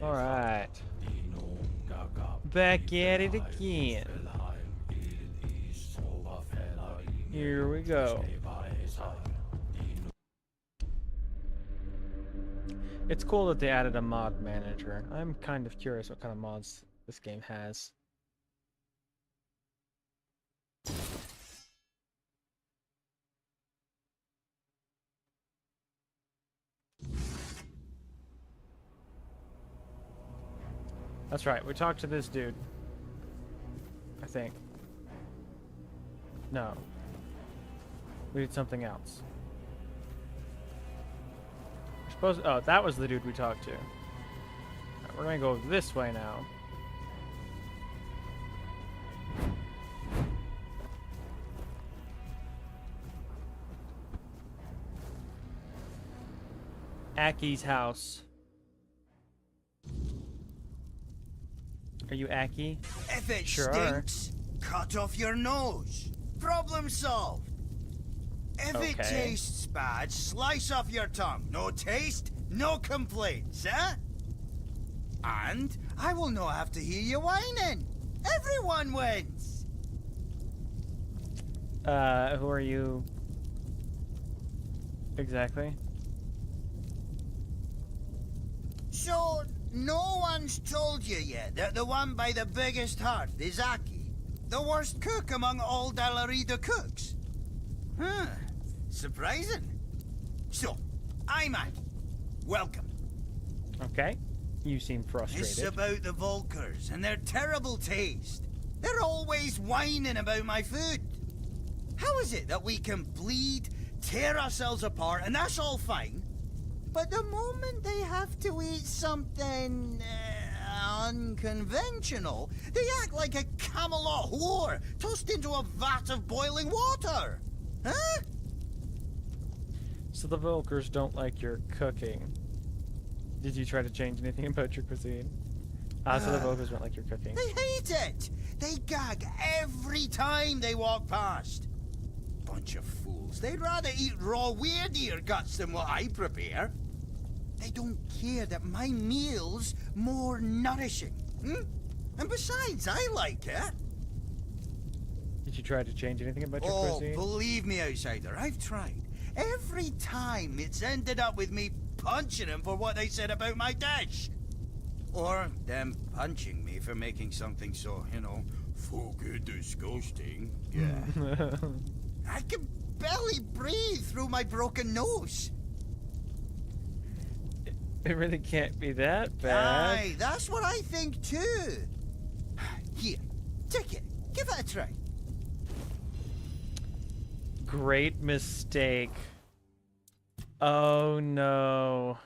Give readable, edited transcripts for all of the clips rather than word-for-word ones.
Alright. Back at it again. Here we go. It's cool that they added a mod manager. I'm kind of curious what kind of mods this game has. That's right, we talked to this dude. I think. No. We did something else. We're supposed oh, that was the dude we talked to. Right, we're gonna go this way now. Aki's house. Are you Aki? If it Sure stinks, cut off your nose. Problem solved. If it Okay. tastes bad, slice off your tongue. No taste, no complaints, eh? And I will not have to hear you whining. Everyone wins. Who are you exactly? So, no one's told you yet that the one by the biggest hearth is Aki, the worst cook among all Dalarida cooks? Huh. Surprising. So, I'm Aki. Welcome. Okay. You seem frustrated. It's about the Volkers and their terrible taste. They're always whining about my food. How is it that we can bleed, tear ourselves apart, and that's all fine? But the moment they have to eat something unconventional, they act like a Camelot whore tossed into a vat of boiling water. Huh? So the Volkers don't like your cooking. Did you try to change anything about your cuisine? So the Volkers don't like your cooking. They hate it. They gag every time they walk past. Bunch of fools. They'd rather eat raw weirdeer guts than what I prepare. They don't care that my meal's more nourishing. And besides, I like it. Did you try to change anything about your cuisine? Oh, believe me, outsider, I've tried. Every time it's ended up with me punching them for what they said about my dish. Or them punching me for making something so, fucking disgusting. Yeah. I can barely breathe through my broken nose. It really can't be that bad. Aye, that's what I think too. Here, take it. Give it a try. Great mistake. Oh no.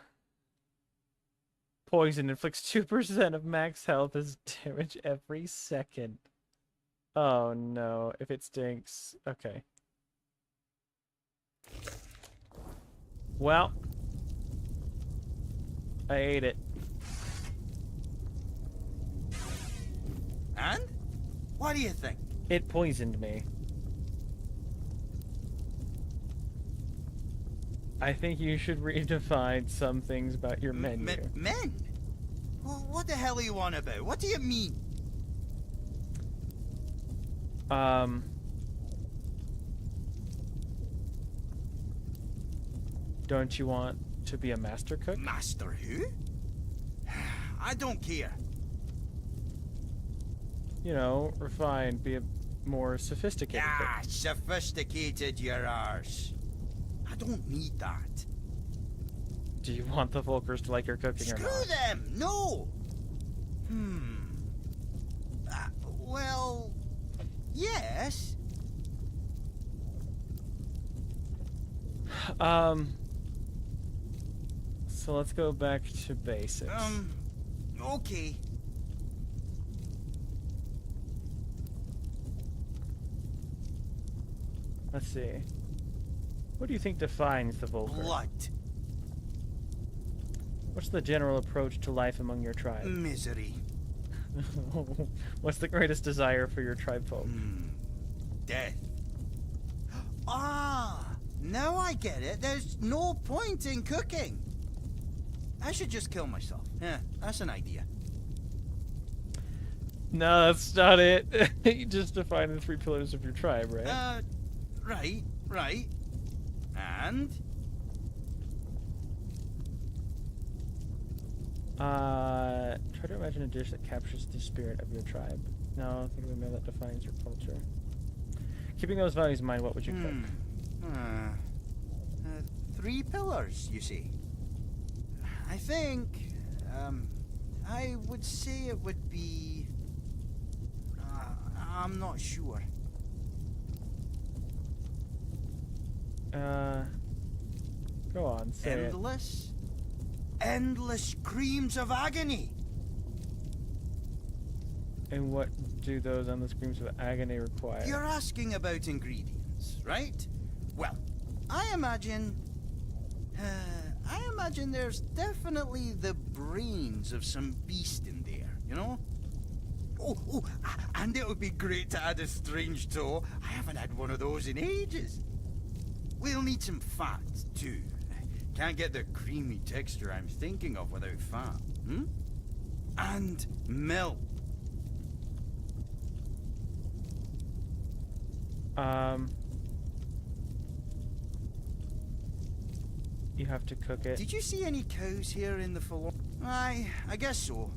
Poison inflicts 2% of max health as damage every second. Oh no, if it stinks. Okay. Well, I ate it. And? What do you think? It poisoned me. I think you should redefine some things about your menu. Men? Well, what the hell are you on about? What do you mean? Don't you want to be a master cook? Master who? I don't care. You know, refined, be a more sophisticated Ah, cook. sophisticated your arse. I don't need that. Do you want the Volkers to like your cooking or Screw not? them! No! Well, yes. So let's go back to basics. Okay. Let's see. What do you think defines the Volker? Blood. What's the general approach to life among your tribe? Misery. What's the greatest desire for your tribe folk? Death. Ah, now I get it. There's no point in cooking. I should just kill myself. Yeah, that's an idea. No, that's not it. You just defined the 3 pillars of your tribe, right? Right. And? Try to imagine a dish that captures the spirit of your tribe. No, think of a meal that defines your culture. Keeping those values in mind, what would you cook? 3 pillars, you see. I think, I would say it would be... I'm not sure. Go on, say it. Endless screams of agony. And what do those endless screams of agony require? You're asking about ingredients, right? Well, I imagine there's definitely the brains of some beast in there, you know? Oh, and it would be great to add a strange toe. I haven't had one of those in ages. We'll need some fat, too. Can't get the creamy texture I'm thinking of without fat, And milk. You have to cook it. Did you see any cows here in the Forlorn? I guess so.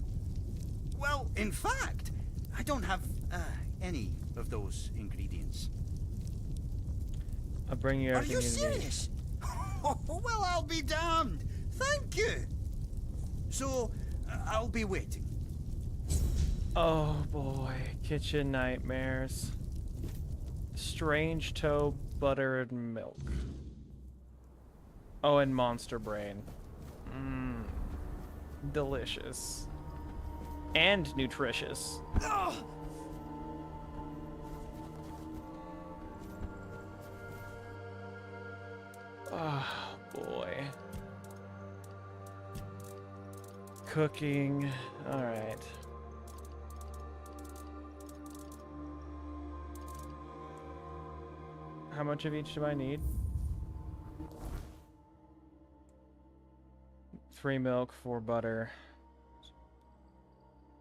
Well, in fact, I don't have any of those ingredients. I'll bring you Are everything you you need. serious? Oh, well, I'll be damned. Thank you. So, I'll be waiting. Oh boy, kitchen nightmares. Strange toe, butter, and milk. Oh, and monster brain. Mmm. Delicious. And nutritious. Ugh. Oh boy. Cooking. Alright. How much of each do I need? 3 milk, 4 butter.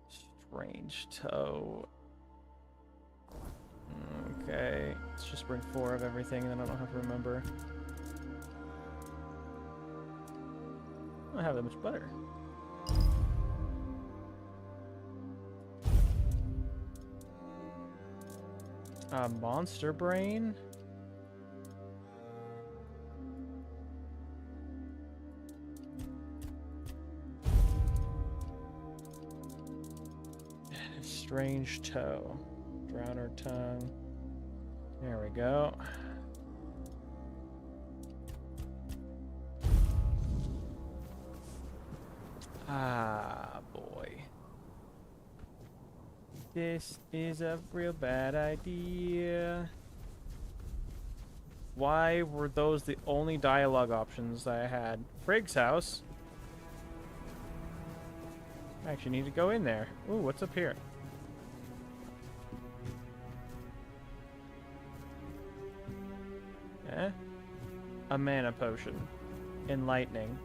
Strange toe. Okay. Let's just bring 4 of everything and then I don't have to remember. I don't have that much butter. Monster brain? Strange toe. Drowner tongue. There we go. Ah, boy. This is a real bad idea. Why were those the only dialogue options I had? Frigg's house. I actually need to go in there. Ooh, what's up here? Eh? A mana potion. Enlightening.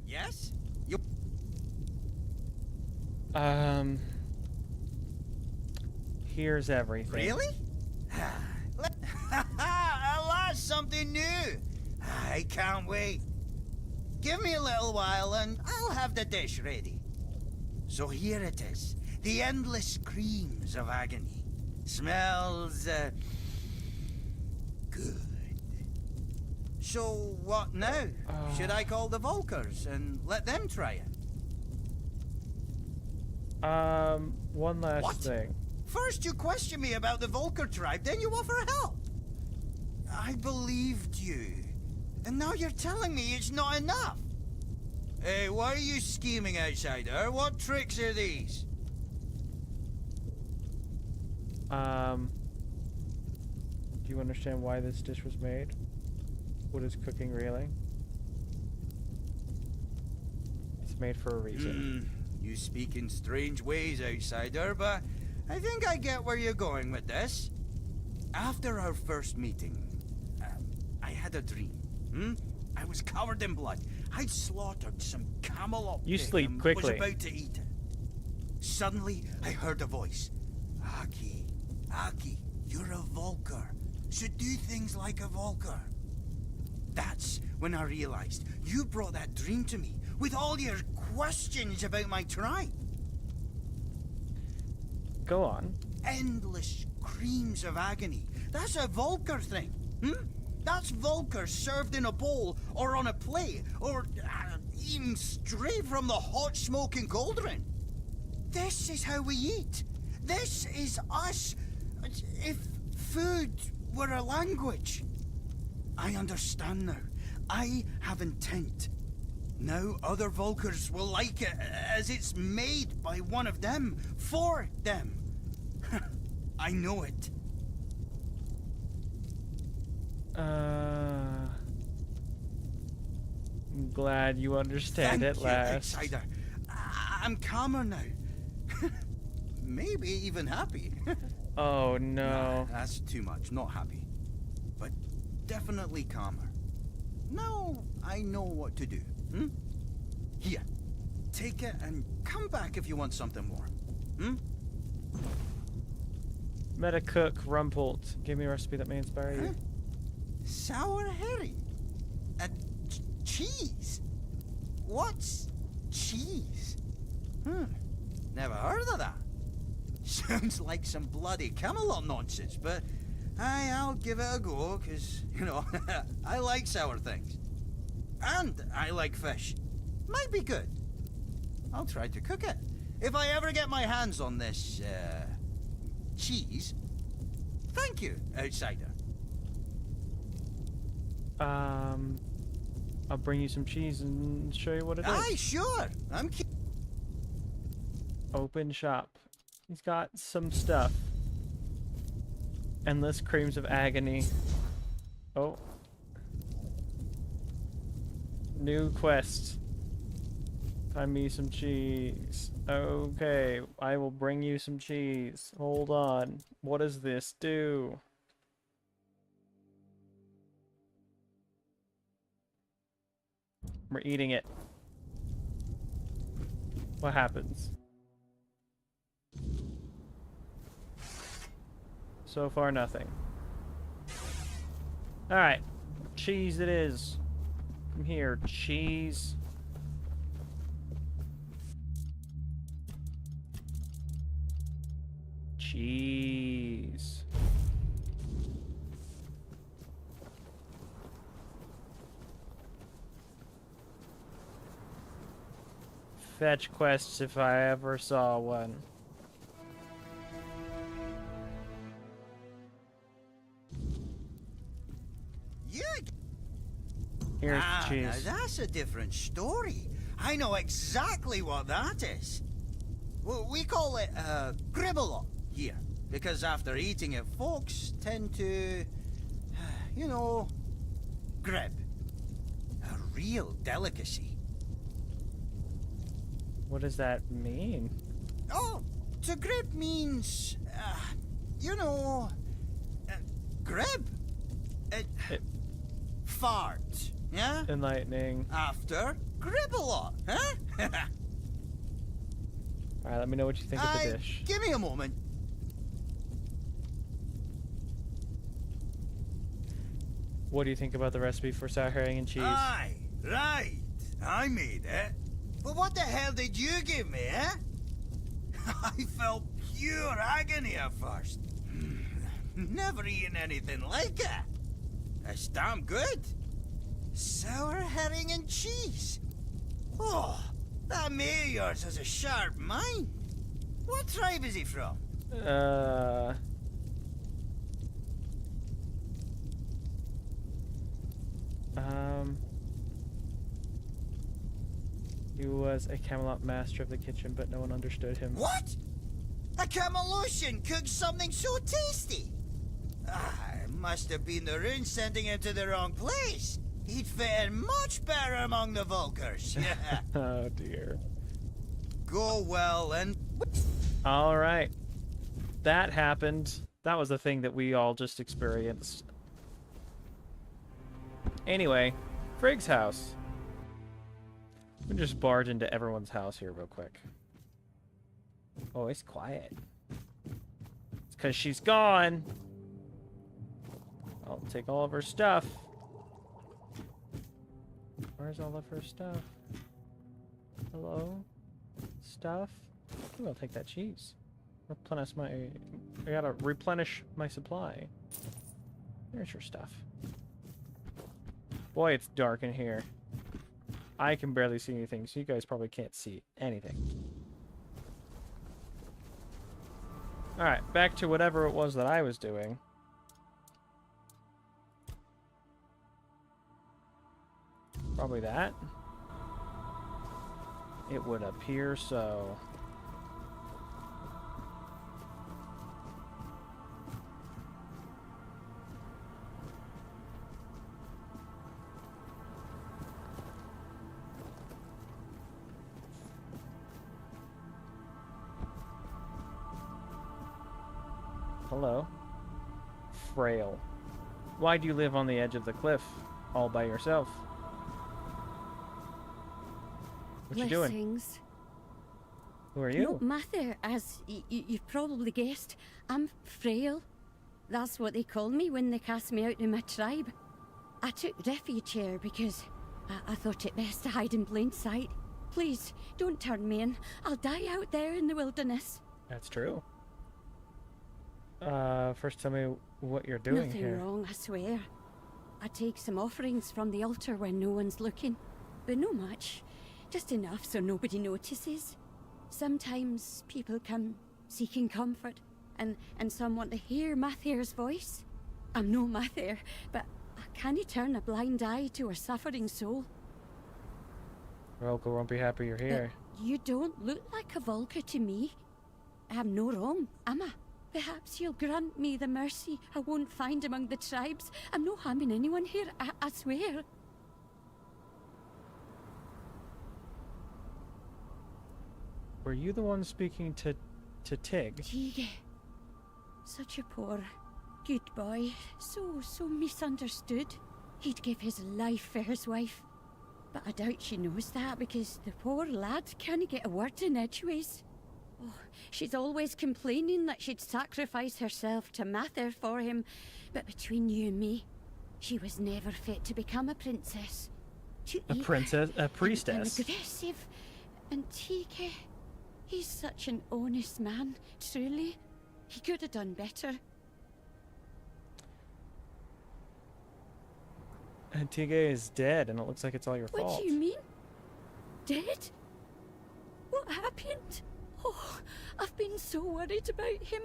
Yes? You... Here's everything. Really? That's something new. I can't wait. Give me a little while and I'll have the dish ready. So here it is. The endless creams of agony. Smells, good. So what now? Should I call the Volkers and let them try it? One last thing. First you question me about the Volker tribe, then you offer help. I believed you. And now you're telling me it's not enough. Hey, why are you scheming, outsider? What tricks are these? Do you understand why this dish was made? What is cooking really? It's made for a reason. You speak in strange ways, outsider, but I think I get where you're going with this. After our first meeting, I had a dream. I was covered in blood. I'd slaughtered some camelot You pig sleep and quickly. was about to eat it. Suddenly, I heard a voice. Aki, you're a Volker. Should do things like a Volker. That's when I realized you brought that dream to me with all your questions about my tribe. Go on. Endless creams of agony. That's a Volker thing. That's Volker served in a bowl or on a plate or even straight from the hot smoking cauldron. This is how we eat. This is us. If food were a language. I understand now. I have intent. Now other Volkers will like it as it's made by one of them, for them. I know it. I'm glad you understand Thank at you, last. outsider. I'm calmer now. Maybe even happy. Oh no. Nah, that's too much. Not happy. But definitely calmer. Now I know what to do. Here. Take it and come back if you want something more. Meta cook Rumpelt. Give me a recipe that may inspire you. Sour herring? And cheese? What's cheese? Never heard of that. Sounds like some bloody Camelot nonsense, but I'll give it a go, because, you know, I like sour things. And I like fish. Might be good. I'll try to cook it. If I ever get my hands on this, cheese, thank you, outsider. I'll bring you some cheese and show you what it is. Aye, sure. Open shop. He's got some stuff. Endless creams of agony. Oh. New quest. Find me some cheese. Okay, I will bring you some cheese. Hold on. What does this do? We're eating it. What happens? So far, nothing. Alright. Cheese it is. Come here, cheese. Cheese. Fetch quests if I ever saw one. Here's cheese. Now that's a different story. I know exactly what that is. Well, we call it gribble here, because after eating it, folks tend to, you know, grib. A real delicacy. What does that mean? Oh, to grib means, you know, grib. Fart, yeah? Enlightening. After gribble, huh? Alright, let me know what you think of the dish. Give me a moment. What do you think about the recipe for sour herring and cheese? Aye, right. I made it. But what the hell did you give me, eh? I felt pure agony at first. Never eaten anything like it. It's damn good. Sour herring and cheese. Oh, that mate of yours has a sharp mind. What tribe is he from? He was a Camelot master of the kitchen, but no one understood him. What? A Camelosian cooked something so tasty? It must have been the rune sending him to the wrong place. He'd fit in much better among the Vulkars. Oh dear. Go well and... Alright. That happened. That was the thing that we all just experienced. Anyway, Frigg's house. We can just barge into everyone's house here real quick. Oh, it's quiet. It's because she's gone. I'll take all of her stuff. Where's all of her stuff? Hello? Stuff? Ooh, I'll take that cheese. Replenish my... I gotta replenish my supply. There's your stuff. Boy, it's dark in here. I can barely see anything, so you guys probably can't see anything. Alright, back to whatever it was that I was doing. Probably that. It would appear so. Hello. Frail. Why do you live on the edge of the cliff, all by yourself? What you doing? Blessings. Who are No, you? Mather, as you've probably guessed, I'm frail. That's what they call me when they cast me out of my tribe. I took refuge here because I thought it best to hide in plain sight. Please, don't turn me in. I'll die out there in the wilderness. That's true. First tell me what you're doing Nothing here. wrong, I swear. I take some offerings from the altar when no one's looking. But no much. Just enough so nobody notices. Sometimes people come seeking comfort, and some want to hear Mather's voice. I'm no Mather, but I can't turn a blind eye to a suffering soul. Volker won't be happy you're here. You don't look like a Volker to me. I'm no wrong, am I? Perhaps you'll grant me the mercy I won't find among the tribes. I'm no harming anyone here, I swear. Were you the one speaking to Tig? Tige. Such a poor, good boy. So misunderstood. He'd give his life for his wife. But I doubt she knows that because the poor lad can't get a word in edgeways. Oh, she's always complaining that she'd sacrifice herself to Mather for him. But between you and me, she was never fit to become a princess. A princess? A priestess? And aggressive. And Tige, he's such an honest man, truly. He could have done better. And Tige is dead, and it looks like it's all your fault. What do you mean? Dead? What happened? Oh, I've been so worried about him.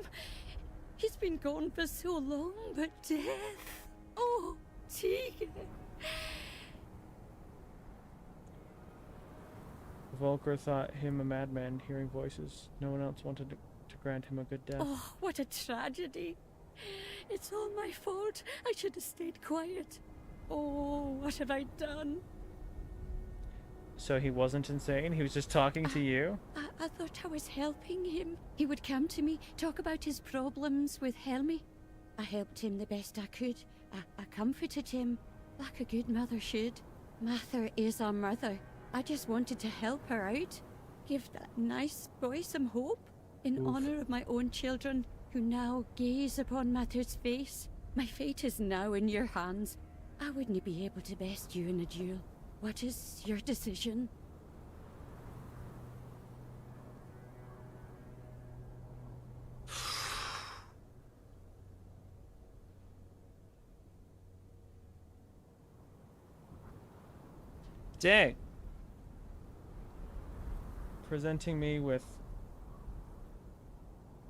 He's been gone for so long, but death. Oh, Tige. Volker thought him a madman, hearing voices. No one else wanted to grant him a good death. Oh, what a tragedy. It's all my fault. I should have stayed quiet. Oh, what have I done? So he wasn't insane? He was just talking to you? I thought I was helping him. He would come to me, talk about his problems with Helmi. I helped him the best I could. I comforted him, like a good mother should. Mather is our mother. I just wanted to help her out. Give that nice boy some hope. In honor of my own children, who now gaze upon Mather's face. My fate is now in your hands. I wouldn't be able to best you in a duel. What is your decision? Dang. Presenting me with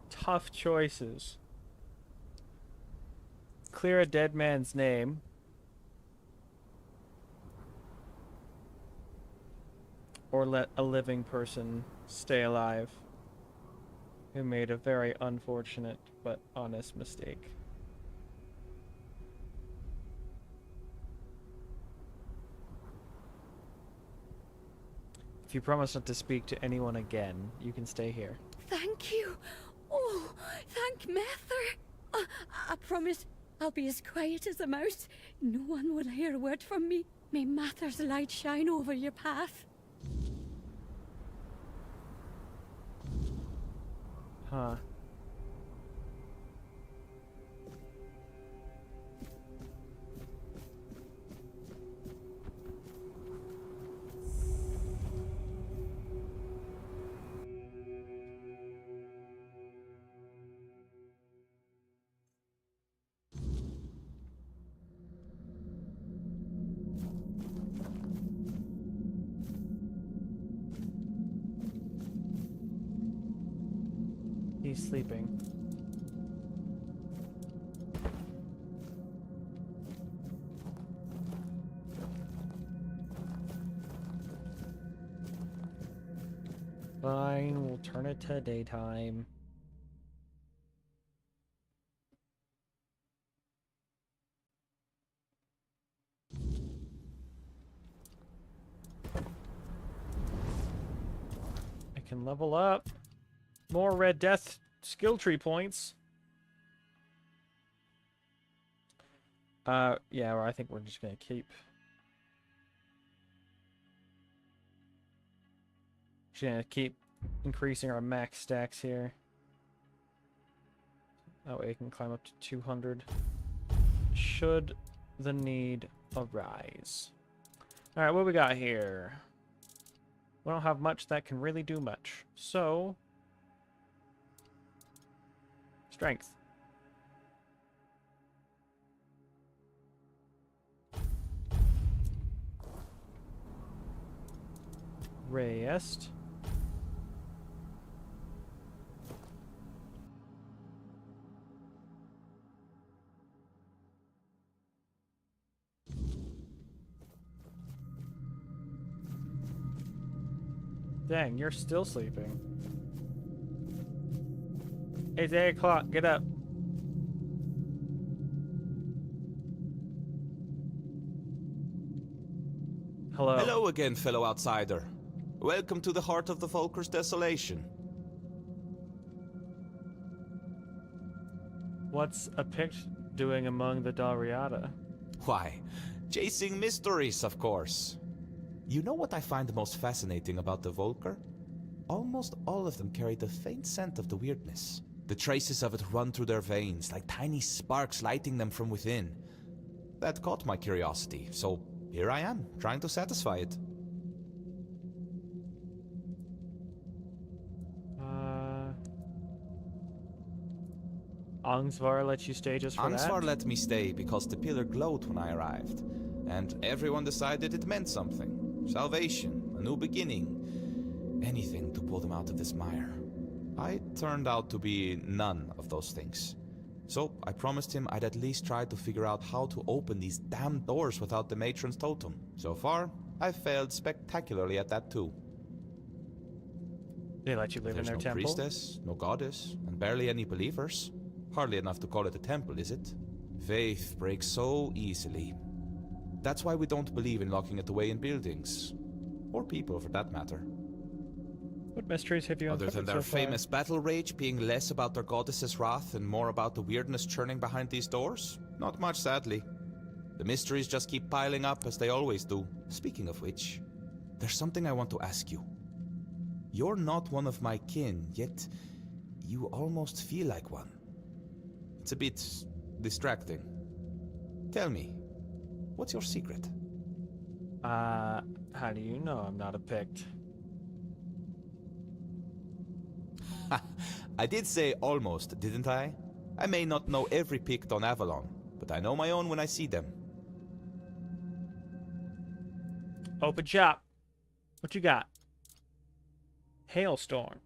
tough choices. Clear a dead man's name. Or let a living person stay alive who made a very unfortunate but honest mistake. If you promise not to speak to anyone again, you can stay here. Thank you. Oh, thank Mather. I promise I'll be as quiet as a mouse. No one will hear a word from me. May Mather's light shine over your path. Huh. He's sleeping. Fine, we'll turn it to daytime. I can level up. More Red Death skill tree points. Yeah, or I think we're just gonna keep. Just gonna keep increasing our max stacks here. That way I can climb up to 200. Should the need arise. Alright, what we got here? We don't have much that can really do much. So, strength. Raised. Dang, you're still sleeping. It's 8 o'clock, get up. Hello. Hello again, fellow outsider. Welcome to the heart of the Volker's desolation. What's a Pict doing among the Dalriada? Why, chasing mysteries, of course. You know what I find the most fascinating about the Volker? Almost all of them carry the faint scent of the weirdness. The traces of it run through their veins, like tiny sparks lighting them from within. That caught my curiosity, so here I am, trying to satisfy it. Angsvar let you stay just for Ansvar that? let me stay because the pillar glowed when I arrived, and everyone decided it meant something. Salvation, a new beginning, anything to pull them out of this mire. I turned out to be none of those things. So I promised him I'd at least try to figure out how to open these damn doors without the matron's totem. So far, I've failed spectacularly at that too. They let you live in There's their no temple? priestess, no goddess, and barely any believers. Hardly enough to call it a temple, is it? Faith breaks so easily. That's why we don't believe in locking it away in buildings. Or people, for that matter. What mysteries have you Other uncovered than their so far? famous battle rage being less about their goddess's wrath and more about the weirdness churning behind these doors? Not much, sadly. The mysteries just keep piling up, as they always do. Speaking of which, there's something I want to ask you. You're not one of my kin, yet you almost feel like one. It's a bit distracting. Tell me, what's your secret? How do you know I'm not a Pict? I did say almost, didn't I? I may not know every Pict on Avalon, but I know my own when I see them. Open shop. What you got? Hailstorm.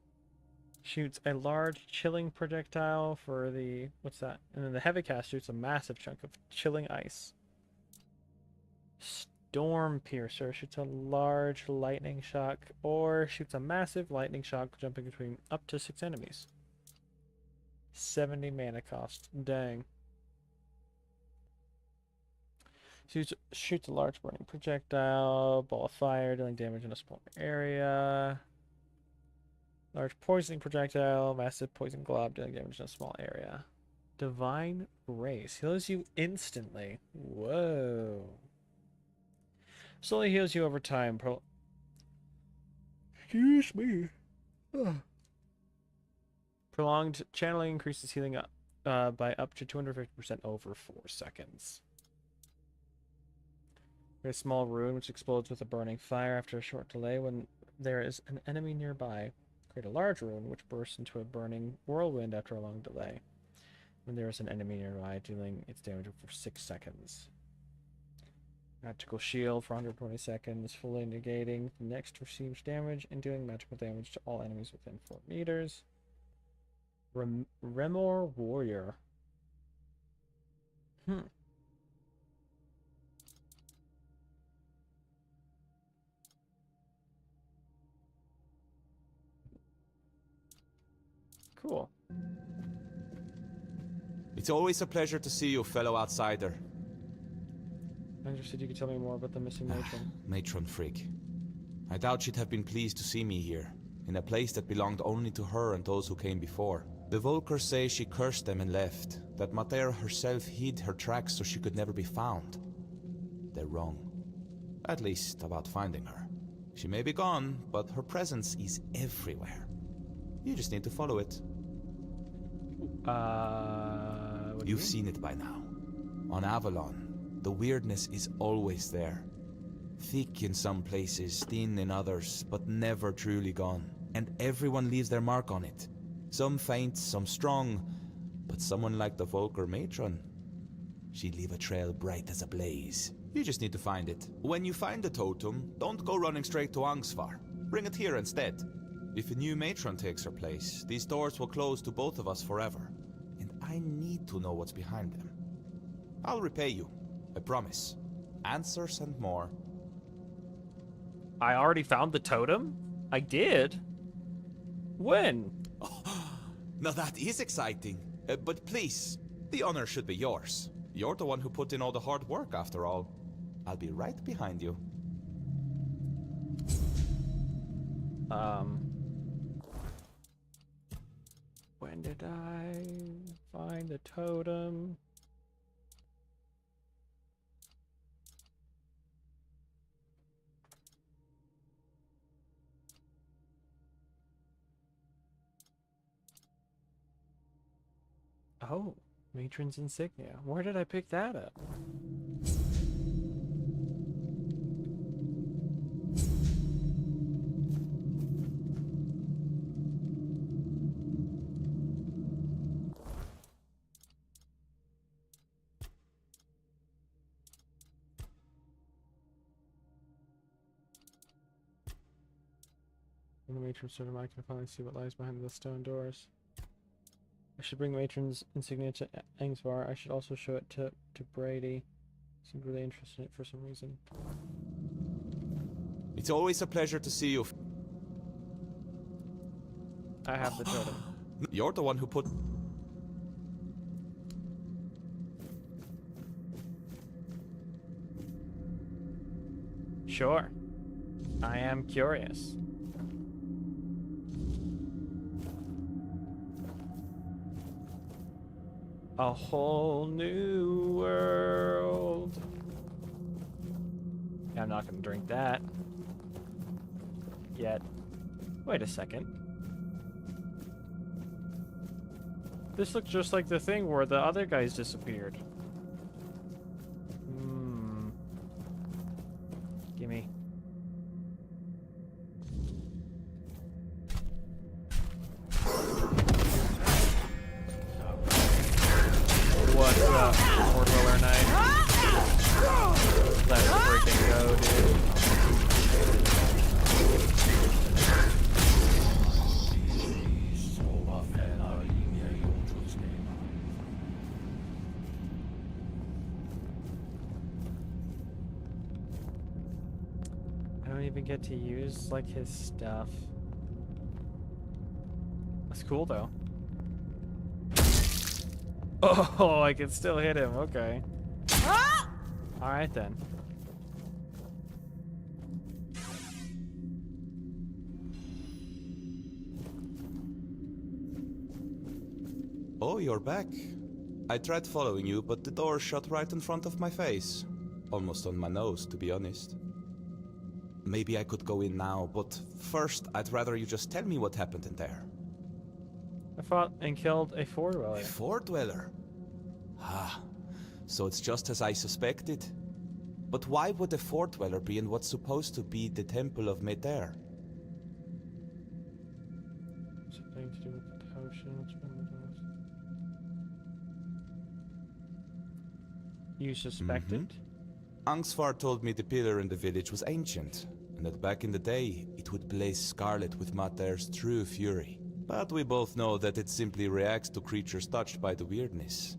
Shoots a large chilling projectile for the... What's that? And then the heavy cast shoots a massive chunk of chilling ice. Storm Piercer shoots a large lightning shock or shoots a massive lightning shock jumping between up to 6 enemies. 70 mana cost. Dang. Shoots a large burning projectile, ball of fire, dealing damage in a small area. Large poisoning projectile, massive poison glob, dealing damage in a small area. Divine Grace heals you instantly. Whoa. Slowly heals you over time. Excuse me. Ugh. Prolonged channeling increases healing up by up to 250% over 4 seconds. A small rune which explodes with a burning fire after a short delay when there is an enemy nearby. Create a large rune which bursts into a burning whirlwind after a long delay when there is an enemy nearby, dealing its damage for 6 seconds. Magical shield for 120 seconds, fully negating the next receives damage and doing magical damage to all enemies within 4 meters. Remor Warrior. Cool. It's always a pleasure to see you, fellow outsider. I'm interested you could tell me more about the missing matron. Matron Frigg. I doubt she'd have been pleased to see me here, in a place that belonged only to her and those who came before. The Volkers say she cursed them and left, that Mater herself hid her tracks so she could never be found. They're wrong. At least about finding her. She may be gone, but her presence is everywhere. You just need to follow it. What do you You've mean? seen it by now. On Avalon, the weirdness is always there. Thick in some places, thin in others, but never truly gone. And everyone leaves their mark on it. Some faint, some strong, but someone like the Volker matron, she'd leave a trail bright as a blaze. You just need to find it. When you find the totem, don't go running straight to Angsvar. Bring it here instead. If a new matron takes her place, these doors will close to both of us forever. And I need to know what's behind them. I'll repay you, I promise. Answers and more. I already found the totem? I did? When? Now that is exciting. But please, the honor should be yours. You're the one who put in all the hard work after all. I'll be right behind you. When did I find the totem? Oh, matron's insignia. Where did I pick that up? When the matron stood in, I can finally see what lies behind the stone doors. I should bring the matron's insignia to Angsvar. I should also show it to Brady. Seemed really interested in it for some reason. It's always a pleasure to see you. I have the totem. You're the one who put... Sure. I am curious. A whole new world. Yeah, I'm not gonna drink that. Yet. Wait a second. This looks just like the thing where the other guys disappeared. Gimme. What's up, four-wheeler knight? Let's freaking go, dude. I don't even get to use, like, his stuff. That's cool, though. Oh, I can still hit him. Okay. All right then. Oh, you're back. I tried following you, but the door shut right in front of my face. Almost on my nose, to be honest. Maybe I could go in now, but first, I'd rather you just tell me what happened in there. I fought and killed a four-dweller. A four-dweller? Ah, so it's just as I suspected. But why would a four-dweller be in what's supposed to be the Temple of Meter? Something to do with the potion. Which one was it? You suspected? Angsvar told me the pillar in the village was ancient, and that back in the day, it would blaze scarlet with Mater's true fury. But we both know that it simply reacts to creatures touched by the weirdness,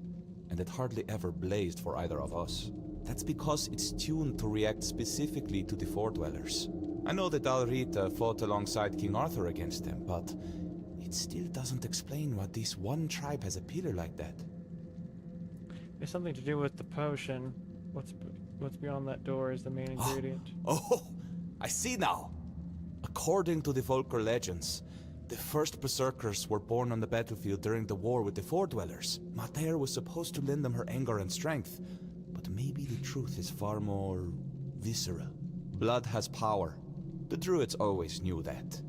and it hardly ever blazed for either of us. That's because it's tuned to react specifically to the Four-Dwellers. I know that Alrita fought alongside King Arthur against them, but it still doesn't explain why this one tribe has a pillar like that. It's something to do with the potion. What's beyond that door is the main ingredient. Oh, I see now. According to the Volker legends, the first berserkers were born on the battlefield during the war with the Four-Dwellers. Mater was supposed to lend them her anger and strength, but maybe the truth is far more visceral. Blood has power. The druids always knew that.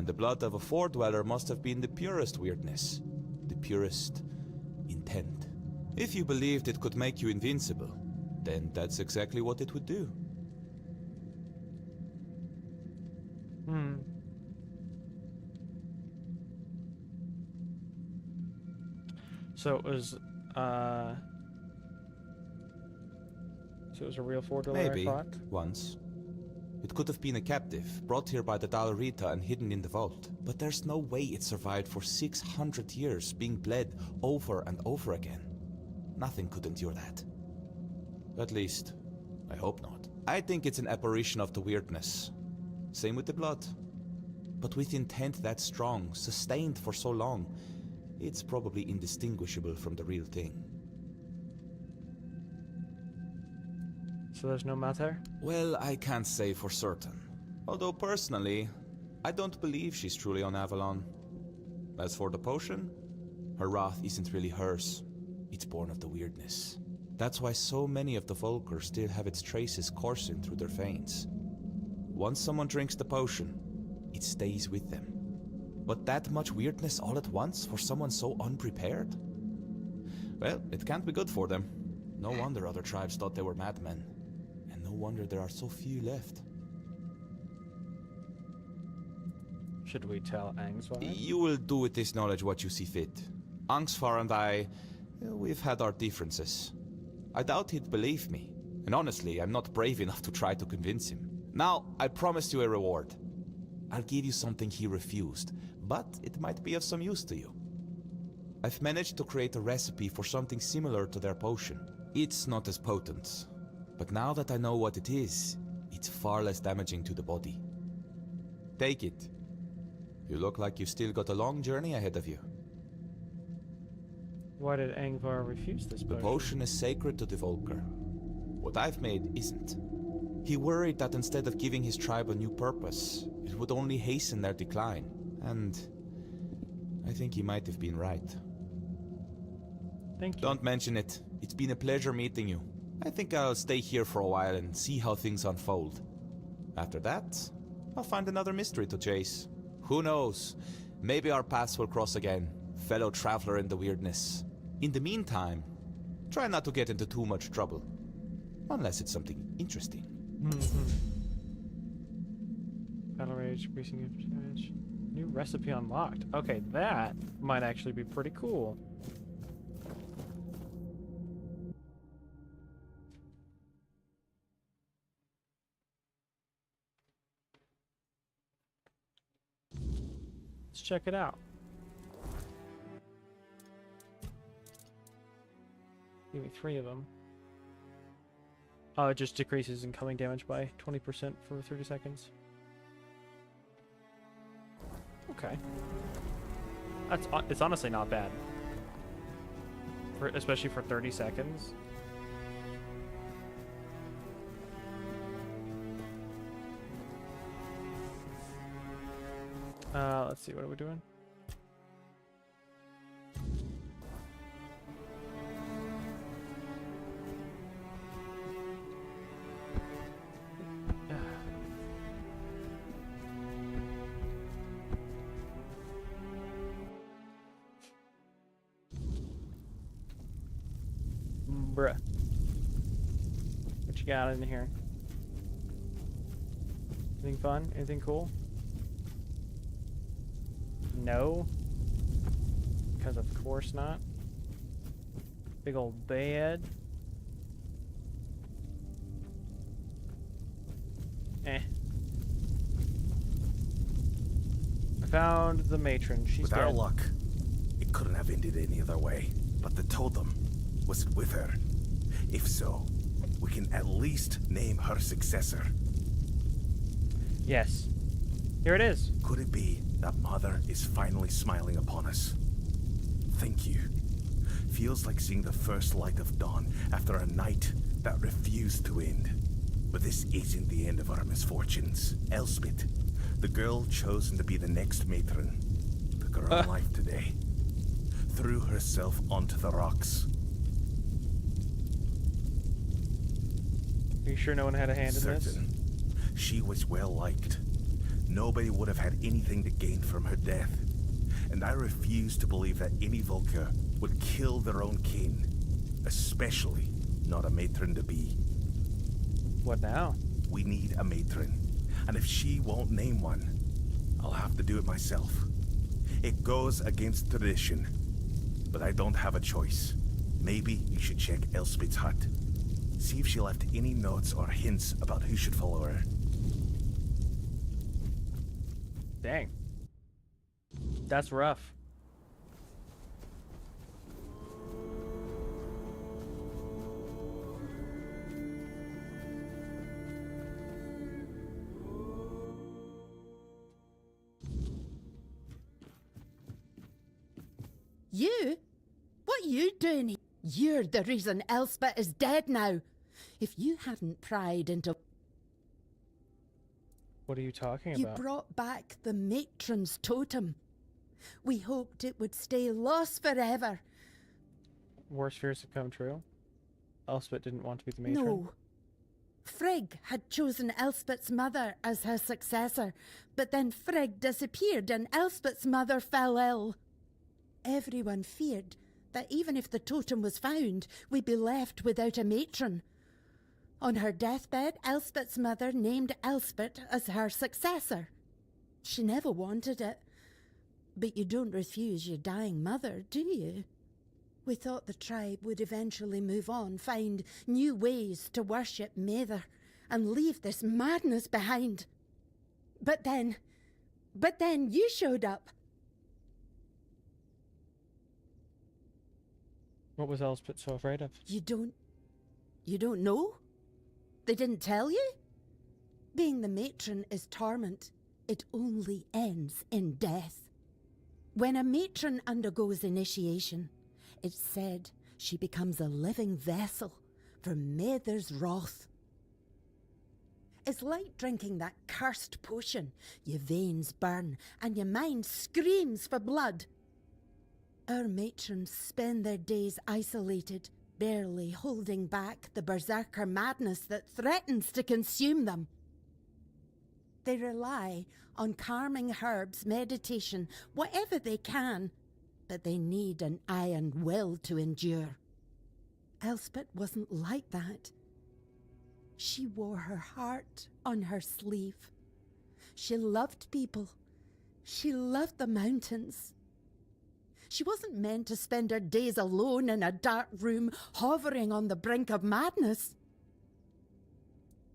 And the blood of a Four-Dweller must have been the purest weirdness. The purest intent. If you believed it could make you invincible, then that's exactly what it would do. Hmm. So it was, so it was a real Four-Dweller, Maybe, I thought? once. It could have been a captive, brought here by the Dalrita and hidden in the vault. But there's no way it survived for 600 years, being bled over and over again. Nothing could endure that. At least, I hope not. I think it's an apparition of the weirdness. Same with the blood. But with intent that strong, sustained for so long, it's probably indistinguishable from the real thing. So there's no matter? Well, I can't say for certain. Although personally, I don't believe she's truly on Avalon. As for the potion, her wrath isn't really hers. It's born of the weirdness. That's why so many of the Volker still have its traces coursing through their veins. Once someone drinks the potion, it stays with them. But that much weirdness all at once for someone so unprepared? Well, it can't be good for them. No wonder other tribes thought they were madmen. And no wonder there are so few left. Should we tell Angsvar? You will do with this knowledge what you see fit. Angsvar and I, we've had our differences. I doubt he'd believe me. And honestly, I'm not brave enough to try to convince him. Now, I promised you a reward. I'll give you something he refused, but it might be of some use to you. I've managed to create a recipe for something similar to their potion. It's not as potent, but now that I know what it is, it's far less damaging to the body. Take it. You look like you've still got a long journey ahead of you. Why did Angvar refuse this The potion? potion is sacred to the Volker. What I've made isn't. He worried that instead of giving his tribe a new purpose, it would only hasten their decline. And I think he might have been right. Thank you. Don't mention it. It's been a pleasure meeting you. I think I'll stay here for a while and see how things unfold. After that, I'll find another mystery to chase. Who knows? Maybe our paths will cross again, fellow traveler in the weirdness. In the meantime, try not to get into too much trouble. Unless it's something interesting. Battle rage, increasing damage. New recipe unlocked. Okay, that might actually be pretty cool. Let's check it out. Give me 3 of them. Oh, it just decreases incoming damage by 20% for 30 seconds. Okay. It's honestly not bad. Especially for 30 seconds. Let's see, what are we doing? Bruh. What you got in here? Anything fun? Anything cool? No. Because of course not. Big old bed. Eh. I found the matron. She's With dead. our luck, it couldn't have ended any other way. But the totem, was it with her? If so, we can at least name her successor. Yes. Here it is. Could it be that Mother is finally smiling upon us? Thank you. Feels like seeing the first light of dawn after a night that refused to end. But this isn't the end of our misfortunes. Elspeth, the girl chosen to be the next matron, took her own life today. Threw herself onto the rocks. Are you sure no one had a hand in this? Certain. She was well liked. nobody would have had anything to gain from her death. And I refuse to believe that any Volker would kill their own kin, especially not a matron-to-be. What now? We need a matron, and if she won't name one, I'll have to do it myself. It goes against tradition, but I don't have a choice. Maybe you should check Elspeth's hut. See if she left any notes or hints about who should follow her. Dang. That's rough. You? What you doing here? You're the reason Elspeth is dead now. If you hadn't pried into... What are you talking You about? brought back the matron's totem. We hoped it would stay lost forever. Worst fears have come true. Elspeth didn't want to be the matron. No. Frigg had chosen Elspeth's mother as her successor, but then Frigg disappeared and Elspeth's mother fell ill. Everyone feared that even if the totem was found, we'd be left without a matron. On her deathbed, Elspeth's mother named Elspeth as her successor. She never wanted it. But you don't refuse your dying mother, do you? We thought the tribe would eventually move on, find new ways to worship Mather, and leave this madness behind. But then you showed up. What was Elspeth so afraid of? You don't know? They didn't tell you? Being the matron is torment. It only ends in death. When a matron undergoes initiation, it's said she becomes a living vessel for Mather's wrath. It's like drinking that cursed potion. Your veins burn and your mind screams for blood. Our matrons spend their days isolated, barely holding back the berserker madness that threatens to consume them. They rely on calming herbs, meditation, whatever they can, but they need an iron will to endure. Elspeth wasn't like that. She wore her heart on her sleeve. She loved people. She loved the mountains. She wasn't meant to spend her days alone in a dark room, hovering on the brink of madness.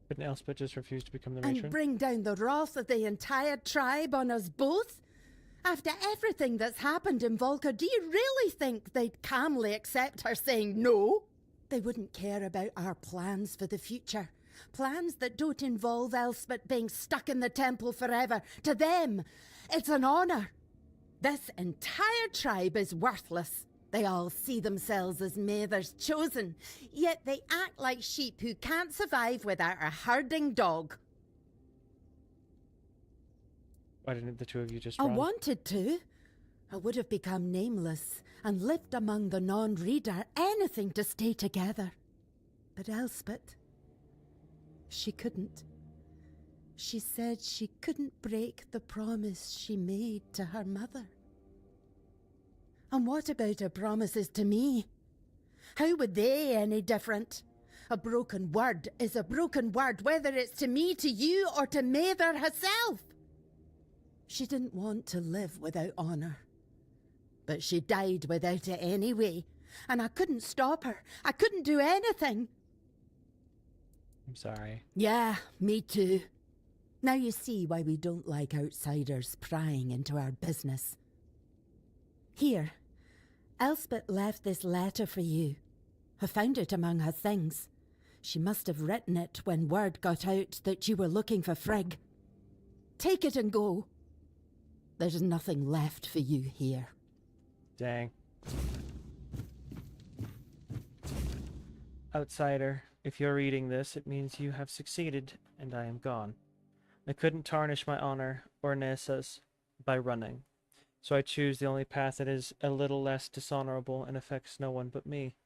Couldn't Elspeth just refuse to become the matron? And bring down the wrath of the entire tribe on us both? After everything that's happened in Volker, do you really think they'd calmly accept her saying no? They wouldn't care about our plans for the future. Plans that don't involve Elspeth being stuck in the temple forever. To them, it's an honour. This entire tribe is worthless. They all see themselves as Mather's chosen, yet they act like sheep who can't survive without a herding dog. Why didn't the two of you just I run? wanted to. I would have become nameless and lived among the non-reader, anything to stay together. But Elspeth, she couldn't. She said she couldn't break the promise she made to her mother. And what about her promises to me? How would they any different? A broken word is a broken word, whether it's to me, to you, or to Mather herself. She didn't want to live without honour. But she died without it anyway, and I couldn't stop her. I couldn't do anything. I'm sorry. Yeah, me too. Now you see why we don't like outsiders prying into our business. Here, Elspeth left this letter for you. I found it among her things. She must have written it when word got out that you were looking for Frigg. Take it and go. There's nothing left for you here. Dang. Outsider, if you're reading this, it means you have succeeded, and I am gone. I couldn't tarnish my honor or Nessa's by running, so I choose the only path that is a little less dishonorable and affects no one but me.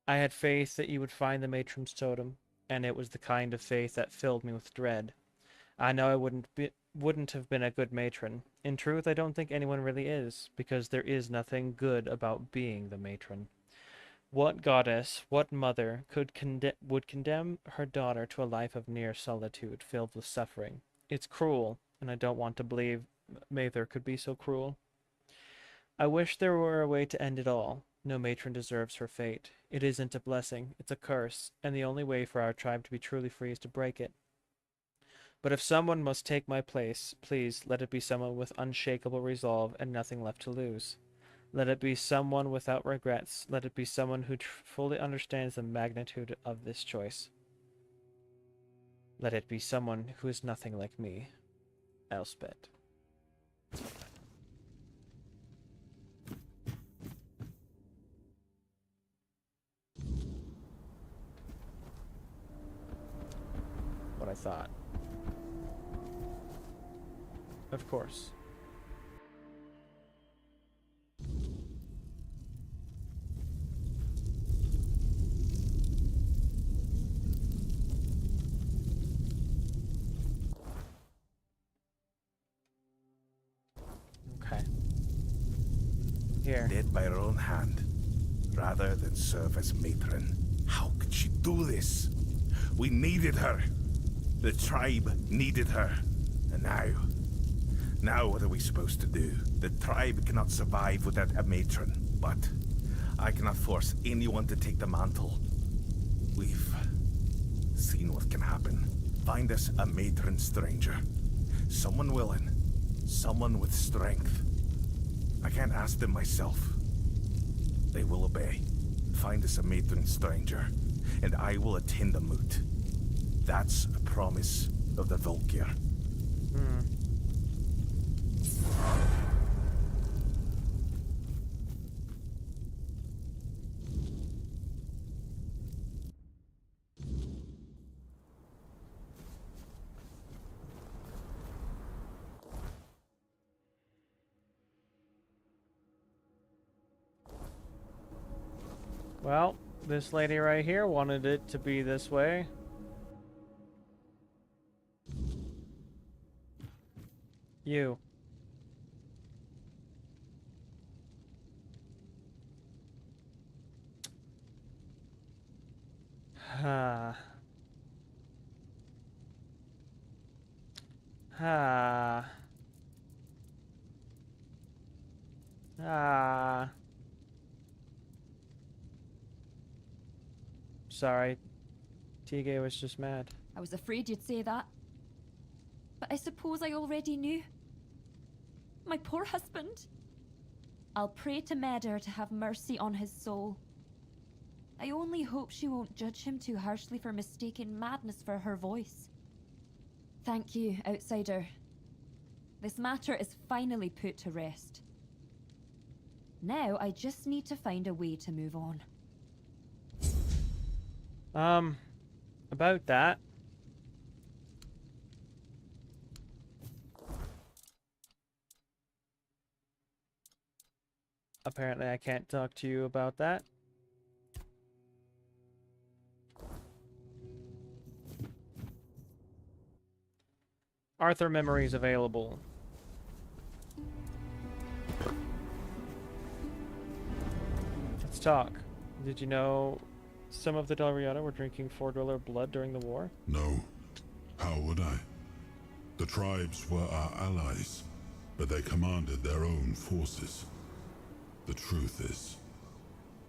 I had faith that you would find the matron's totem, and it was the kind of faith that filled me with dread. I know wouldn't have been a good matron. In truth, I don't think anyone really is, because there is nothing good about being the matron. What goddess, what mother would condemn her daughter to a life of near solitude, filled with suffering? It's cruel, and I don't want to believe Mather could be so cruel. I wish there were a way to end it all. No matron deserves her fate. It isn't a blessing, it's a curse, and the only way for our tribe to be truly free is to break it. But if someone must take my place, please let it be someone with unshakable resolve and nothing left to lose. Let it be someone without regrets. Let it be someone who fully understands the magnitude of this choice. Let it be someone who is nothing like me. Elspeth. What I thought. Of course. Okay. Here. Dead by her own hand, rather than serve as matron. How could she do this? We needed her. The tribe needed her. And now what are we supposed to do? The tribe cannot survive without a matron, but I cannot force anyone to take the mantle. We've seen what can happen. Find us a matron stranger. Someone willing. Someone with strength. I can't ask them myself. They will obey. Find us a matron stranger, and I will attend the moot. That's a promise of the Volkir. Well, this lady right here wanted it to be this way. You. Ha. Ha. Ah. Sorry. Tige was just mad. I was afraid you'd say that. But I suppose I already knew. My poor husband. I'll pray to Medr to have mercy on his soul. I only hope she won't judge him too harshly for mistaking madness for her voice. Thank you, outsider. This matter is finally put to rest. Now I just need to find a way to move on. About that. Apparently I can't talk to you about that. Arthur memories available. Let's talk. Did you know some of the Dalriada were drinking Four-Dweller blood during the war? No. How would I? The tribes were our allies, but they commanded their own forces. The truth is,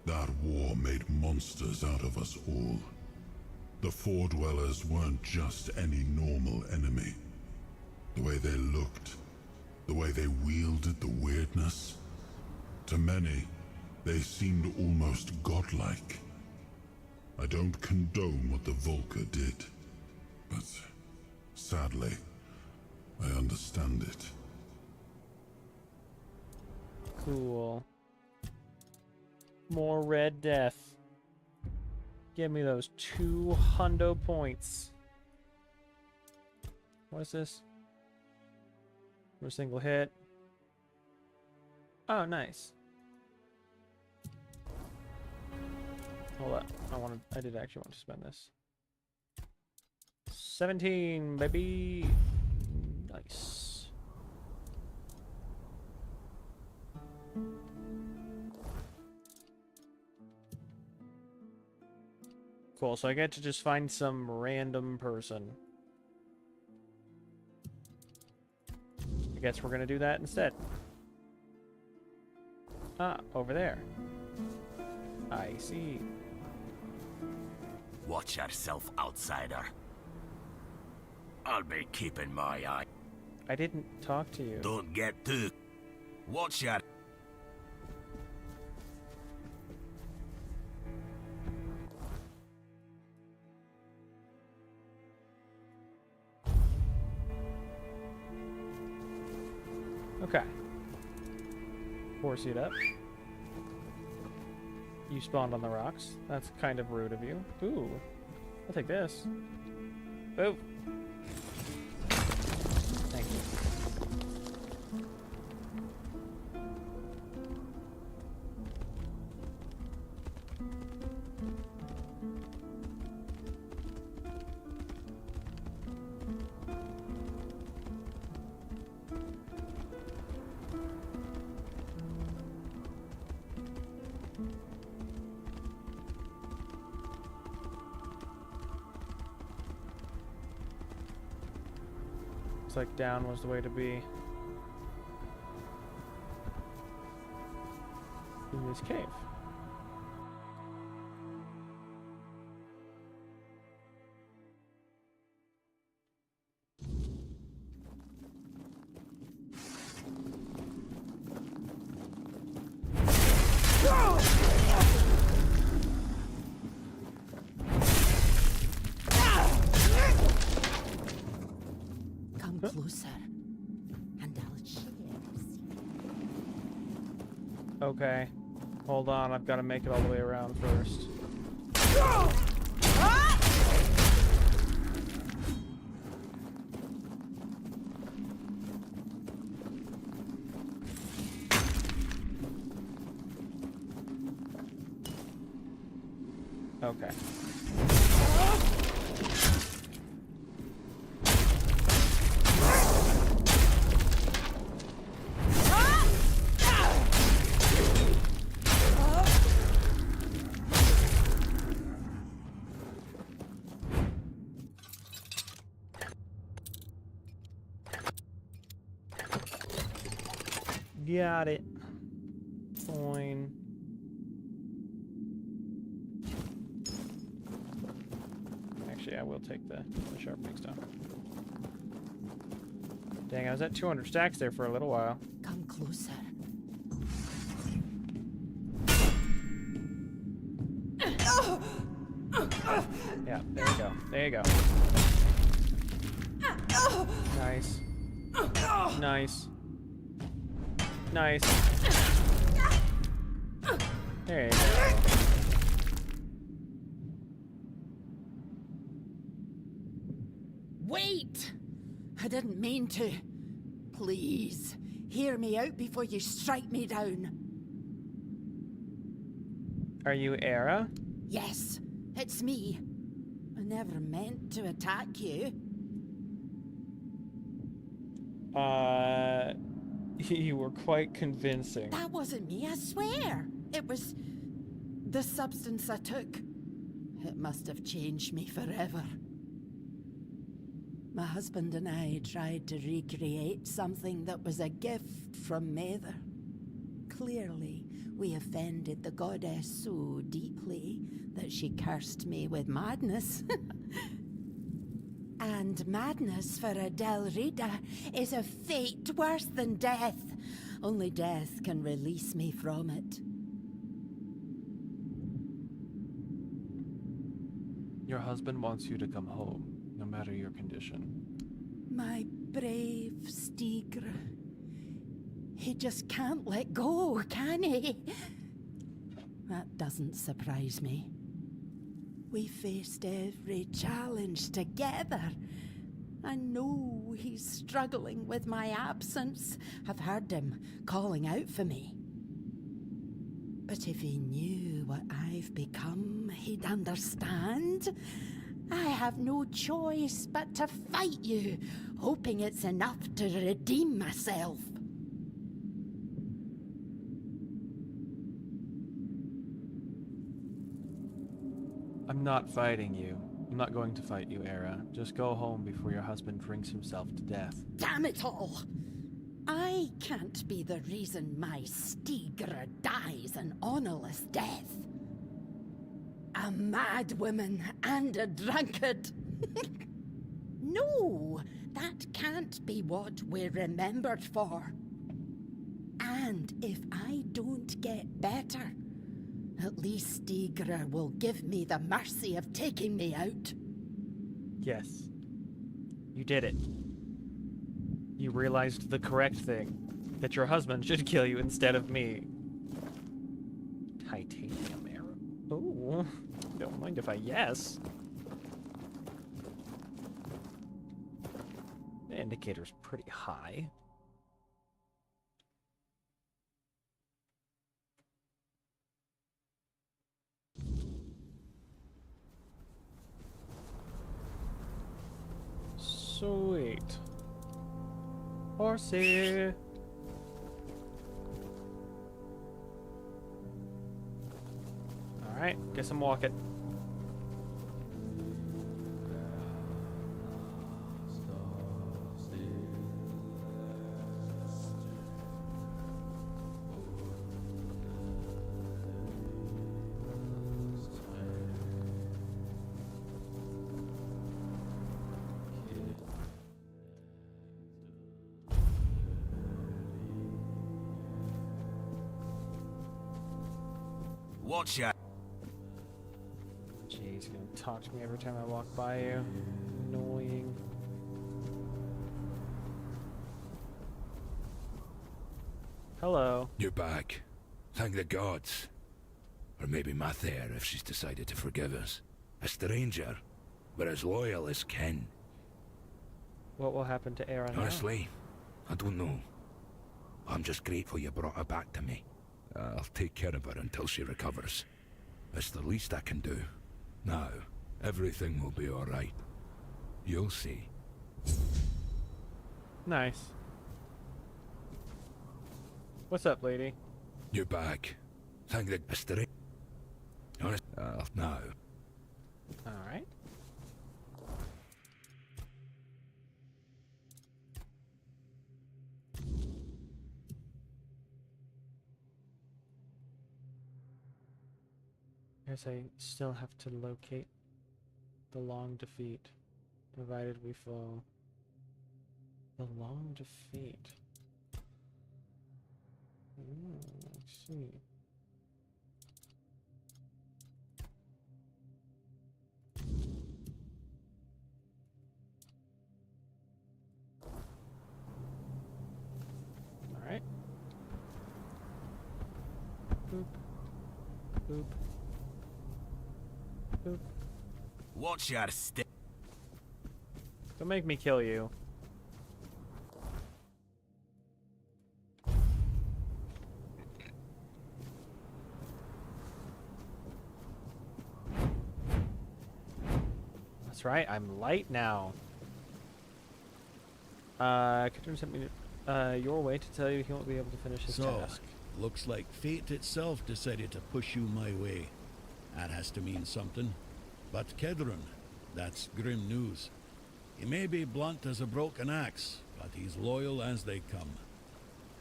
that war made monsters out of us all. The Four-Dwellers weren't just any normal enemy. The way they looked, the way they wielded the weirdness. To many, they seemed almost godlike. I don't condone what the Volker did, but sadly, I understand it. Cool. More Red Death. Give me those 2 hundo points. What is this? For a single hit. Oh, nice. Hold up. I did actually want to spend this. 17, baby. Nice. Cool, so I get to just find some random person. I guess we're gonna do that instead. Ah, over there. I see. Watch yourself, outsider. I'll be keeping my eye. I didn't talk to you. Don't get too... Watch your... Okay. Force it up. You spawned on the rocks. That's kind of rude of you. Ooh. I'll take this. Boop. Thank you. Looks like down was the way to be. In this cave. Come closer, and I'll share the secret. Okay. Hold on, I've got to make it all the way around first. Okay. Got it. Fine. Actually, I will take the sharpening stuff. Dang, I was at 200 stacks there for a little while. Come closer. Yeah, there you go. There you go. Nice. Nice. Nice. There you go. Wait! I didn't mean to. Please, hear me out before you strike me down. Are you Era? Yes, it's me. I never meant to attack you. You were quite convincing. That wasn't me, I swear. It was the substance I took. It must have changed me forever. My husband and I tried to recreate something that was a gift from Mather. Clearly, we offended the goddess so deeply that she cursed me with madness. And madness for a Del Rita is a fate worse than death. Only death can release me from it. Your husband wants you to come home, no matter your condition. My brave Stigr. He just can't let go, can he? That doesn't surprise me. We faced every challenge together. I know he's struggling with my absence. I've heard him calling out for me. But if he knew what I've become, he'd understand. I have no choice but to fight you, hoping it's enough to redeem myself. I'm not fighting you. I'm not going to fight you, Era. Just go home before your husband drinks himself to death. Damn it all! I can't be the reason my Stegra dies an honorless death. A mad woman and a drunkard. No, that can't be what we're remembered for. And if I don't get better, at least Stegra will give me the mercy of taking me out. Yes. You did it. You realized the correct thing. That your husband should kill you instead of me. Titanium arrow. Oh, don't mind if I yes. The indicator's pretty high. Sweet. Horsey. Alright, guess I'm walking. Watch out. Jeez, he's gonna talk to me every time I walk by you. Annoying. Hello. You're back. Thank the gods. Or maybe Mather if she's decided to forgive us. A stranger, but as loyal as kin. What will happen to Aaron now? Honestly, I don't know. I'm just grateful you brought her back to me. I'll take care of her until she recovers. It's the least I can do. Now, everything will be alright. You'll see. Nice. What's up, lady? You're back. Thank the stranger. Honest. Now. Alright. Guess I still have to locate the long defeat, provided we fall. The long defeat. Let's see. All right. Boop. Boop. Boop. Watch your step. Don't make me kill you. That's right, I'm light now. Catherine sent me your way to tell you he won't be able to finish his task. Looks like fate itself decided to push you my way. That has to mean something. But Kedron, that's grim news. He may be blunt as a broken axe, but he's loyal as they come.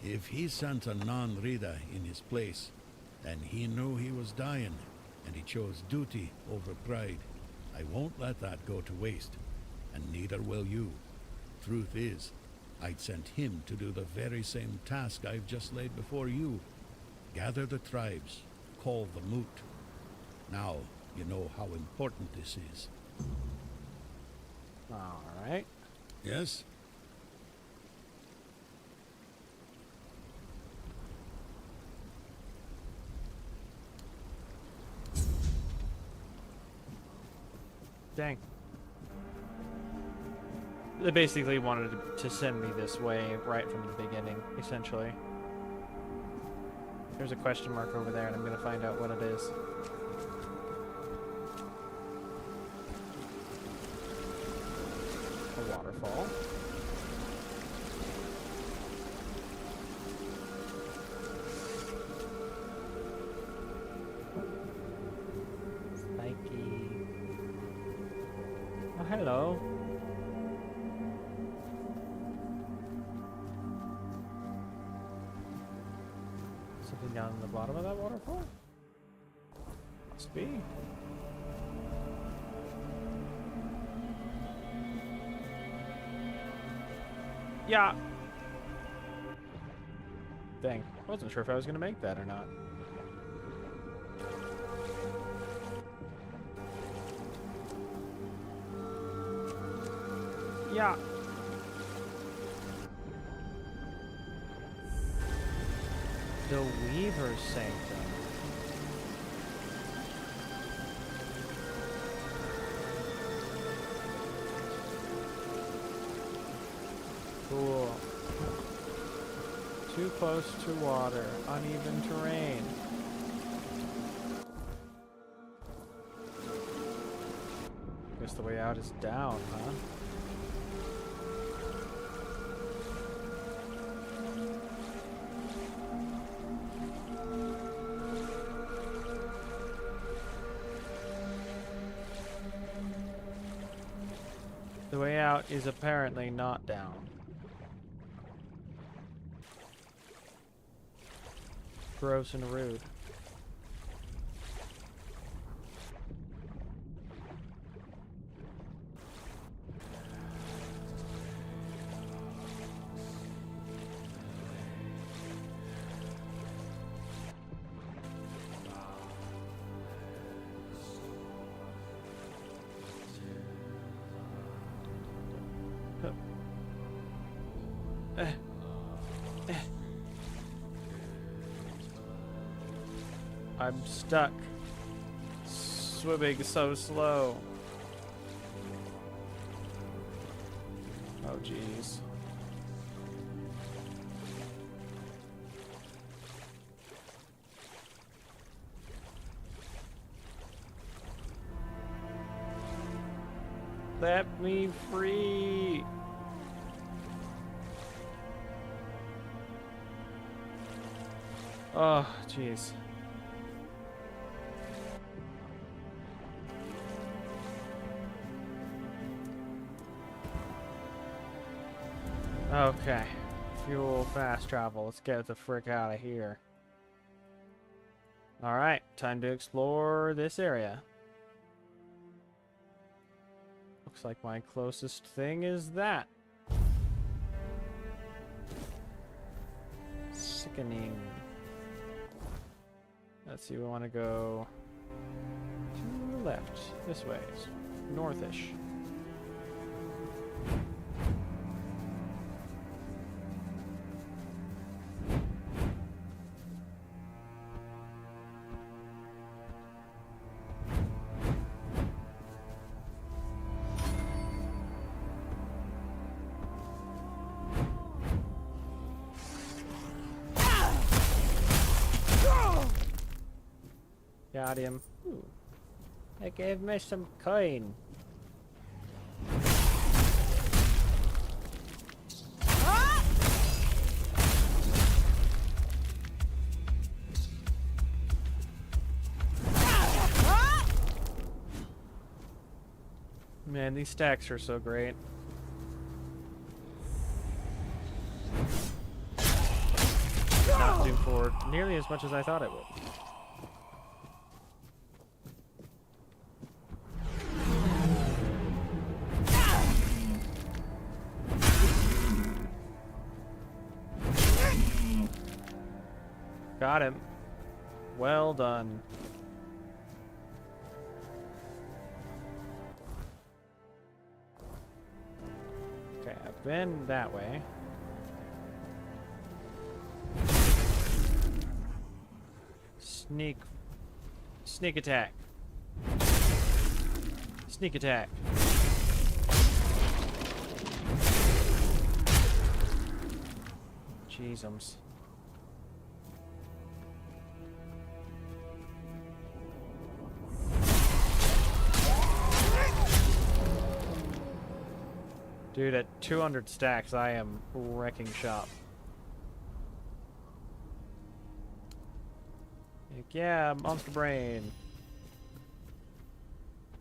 If he sent a non-Rida in his place, then he knew he was dying, and he chose duty over pride. I won't let that go to waste, and neither will you. Truth is, I'd sent him to do the very same task I've just laid before you. Gather the tribes, call the moot. Now, you know how important this is. Alright. Yes? Dang. They basically wanted to send me this way right from the beginning, essentially. There's a question mark over there, and I'm gonna find out what it is. a waterfall. Spiky. Oh, hello. Something down in the bottom of that waterfall? Must be. Yeah. Dang. I wasn't sure if I was going to make that or not. Yeah. The Weaver's Sanctum. Cool. Too close to water. Uneven terrain. Guess the way out is down, huh? The way out is apparently not down. Gross and rude. I'm stuck. Swimming so slow. Oh, jeez. Let me free. Oh, jeez. Okay. Fuel fast travel. Let's get the frick out of here. Alright, time to explore this area. Looks like my closest thing is that. Sickening. Let's see, we want to go to the left. This way. Northish. Got him. Ooh. They gave me some coin. Man, these stacks are so great. Not do forward nearly as much as I thought it would. Got him. Well done. Okay, I've been that way. Sneak attack. Sneak attack. Jeezums. Dude, at 200 stacks, I am wrecking shop. Heck yeah, monster brain.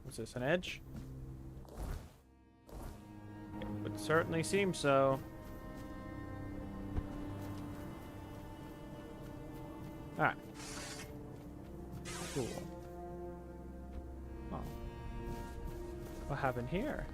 What's this, an edge? It would certainly seem so. Alright. Cool. Oh. What happened here?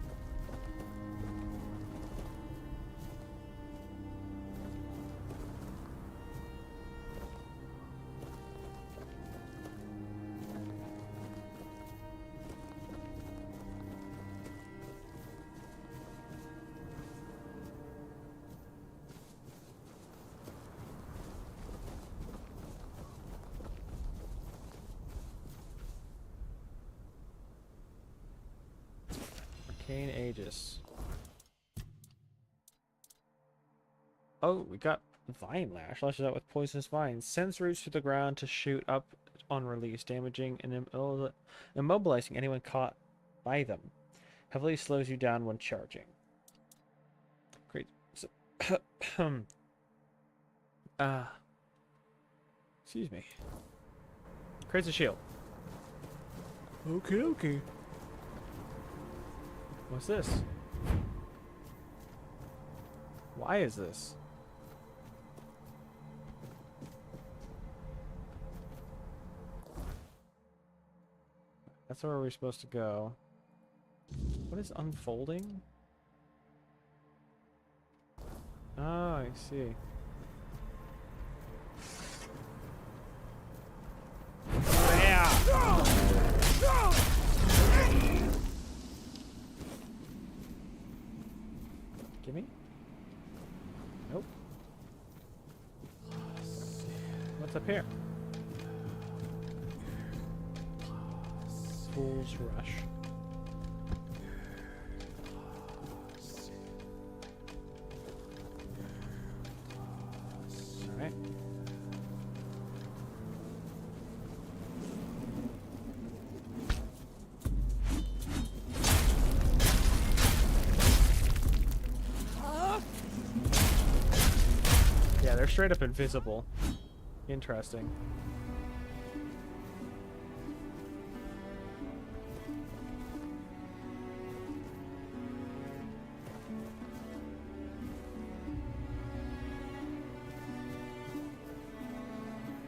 Arcane Aegis. Oh, we got Vine Lash. Lashes out with poisonous vines. Sends roots to the ground to shoot up on release, damaging and immobilizing anyone caught by them. Heavily slows you down when charging. Great. So, excuse me. Creates a shield. Okay, okay. What's this? Why is this? That's where we're supposed to go. What is unfolding? Oh, I see. Yeah! Gimme? Nope. What's up here? Fool's Rush. Alright. Yeah, they're straight up invisible. Interesting.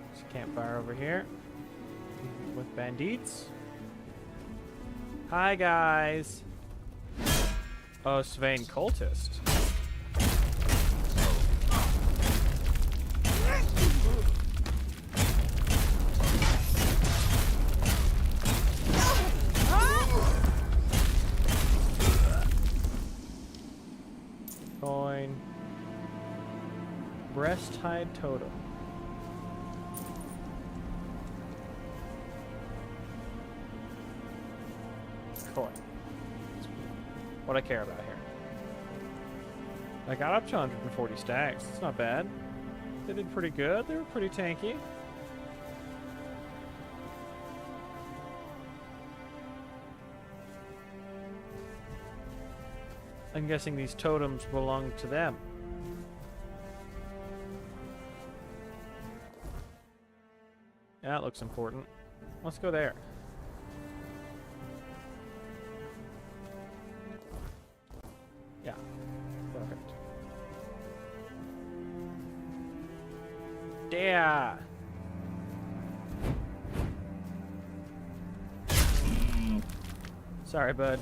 There's a campfire over here with bandits. Hi guys. Oh, Svain cultist. Coin. Breast hide totem. Coin. What I care about here. I got up to 140 stacks. It's not bad. They did pretty good. They were pretty tanky. I'm guessing these totems belong to them. Yeah, that looks important. Let's go there. Yeah. Perfect. Yeah. Sorry, bud.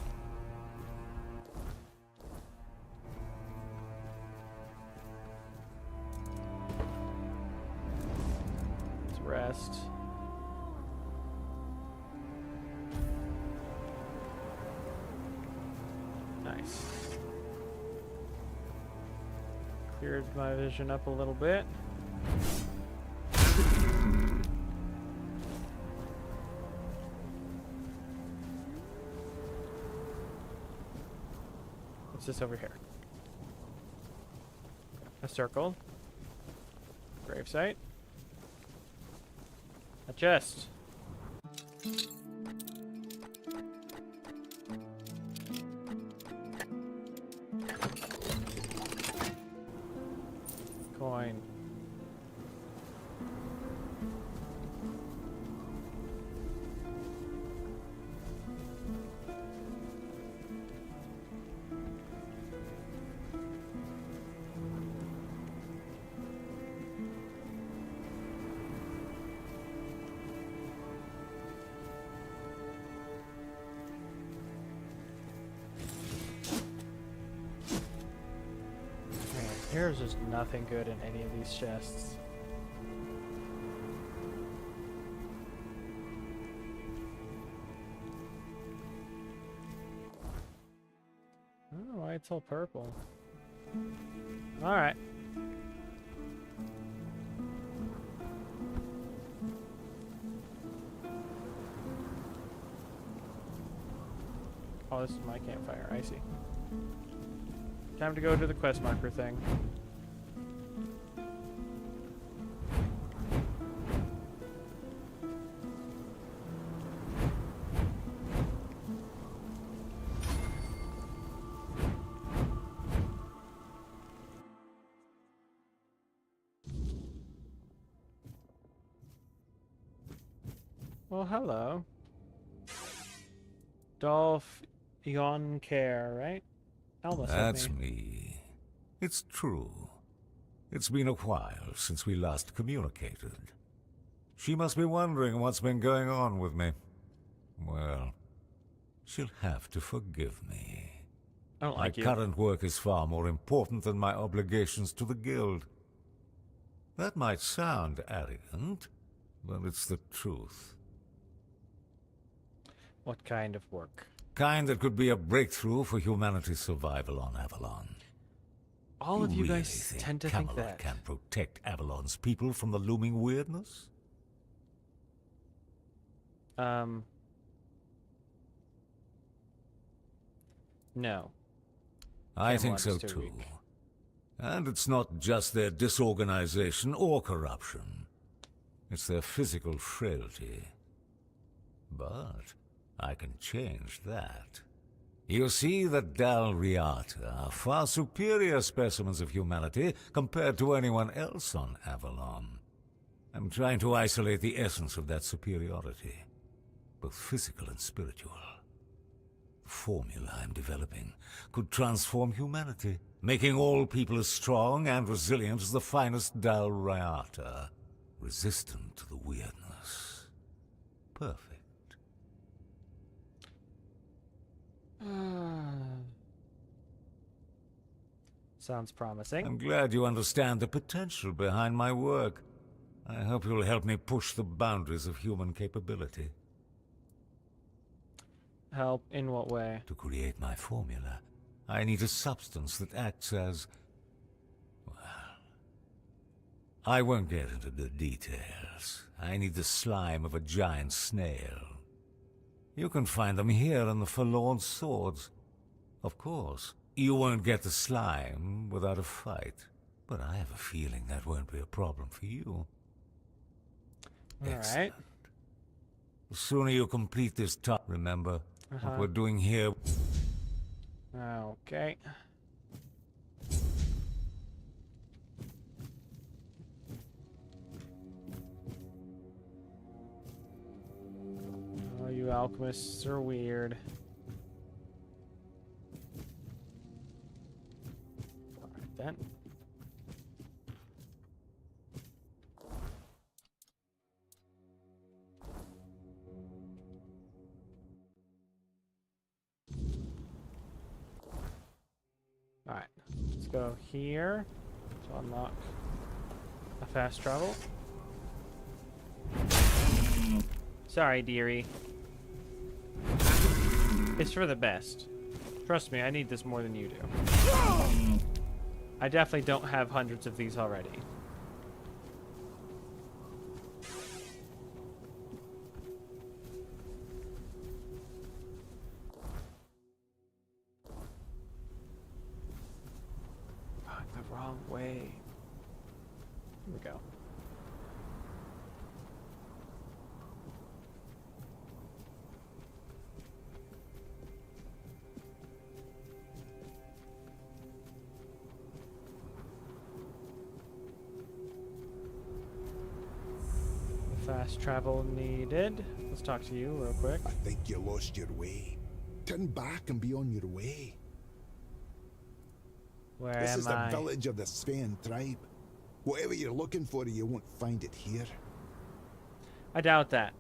Let's rest. Nice. Cleared my vision up a little bit. What's this over here? A circle. Gravesite. A chest. There's just nothing good in any of these chests. I don't know why it's all purple. Alright. Oh, this is my campfire. I see. Time to go to the quest marker thing. Well, hello. Dolph Yoncare, right? Alma sent That's me. me. It's true. It's been a while since we last communicated. She must be wondering what's been going on with me. Well, she'll have to forgive me. I don't My like you. current work is far more important than my obligations to the Guild. That might sound arrogant, but it's the truth. What kind of work? Kind that could be a breakthrough for humanity's survival on Avalon. All of you really guys tend to think Camelot that. can protect Avalon's people from the looming weirdness? No. I think Camelot so is too too. weak. And it's not just their disorganization or corruption. It's their physical frailty. But I can change that. You see, the Dalriata are far superior specimens of humanity compared to anyone else on Avalon. I'm trying to isolate the essence of that superiority, both physical and spiritual. The formula I'm developing could transform humanity, making all people as strong and resilient as the finest Dalriata, resistant to the weirdness. Perfect. Sounds promising. I'm glad you understand the potential behind my work. I hope you'll help me push the boundaries of human capability. Help in what way? To create my formula, I need a substance that acts as... well, I won't get into the details. I need the slime of a giant snail. You can find them here in the Forlorn Swords. Of course, you won't get the slime without a fight, but I have a feeling that won't be a problem for you. Alright. The sooner you complete this task, remember what we're doing here. Okay. Oh, you alchemists are weird. Alright then. Alright, let's go here to unlock a fast travel. Sorry, dearie. It's for the best. Trust me, I need this more than you do. I definitely don't have hundreds of these already. Going the wrong way. Here we go. Fast travel needed. Let's talk to you real quick. I think you lost your way. Turn back and be on your way. Where This am is I? the village of the Sven tribe. Whatever you're looking for, you won't find it here. I doubt that.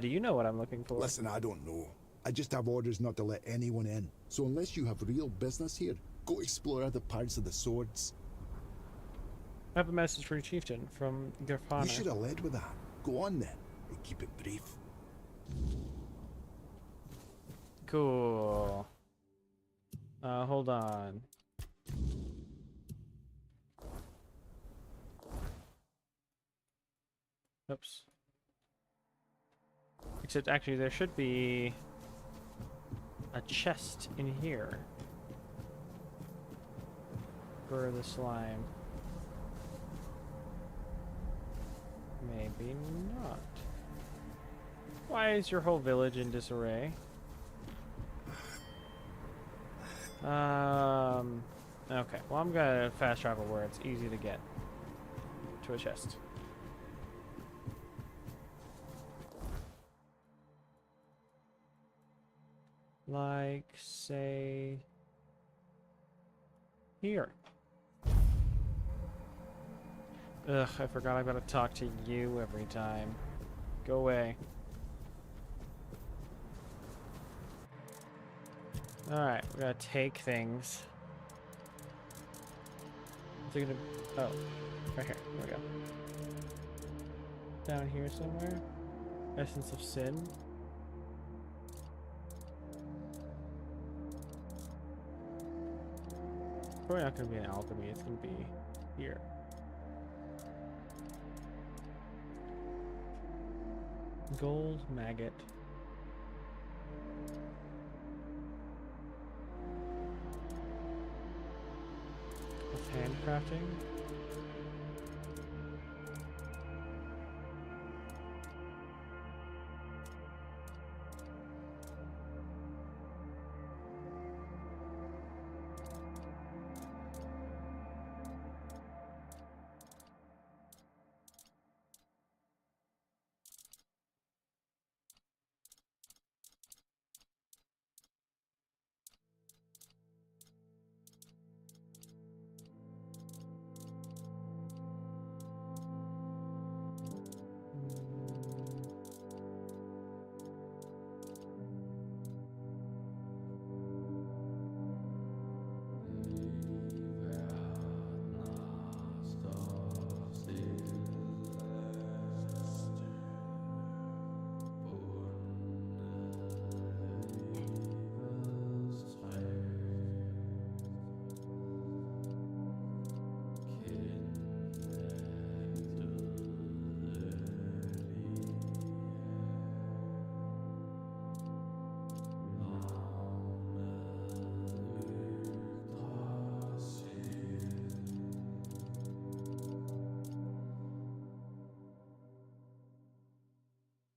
Do you know what I'm looking for? Listen, I don't know. I just have orders not to let anyone in. So unless you have real business here, go explore other parts of the swords. I have a message for your chieftain from Garfana. You should have led with that. Go on then, and keep it brief. Cool. Hold on. Oops. Except actually there should be a chest in here for the slime. Maybe not. Why is your whole village in disarray? Okay, well I'm gonna fast travel where it's easy to get to a chest. Like, say, here. Ugh, I forgot I've got to talk to you every time. Go away. Alright, we're gonna take things. Is it gonna... Oh, right here. There we go. Down here somewhere. Essence of Sin. Probably not gonna be an alchemy, it's gonna be here. Gold maggot. With handcrafting.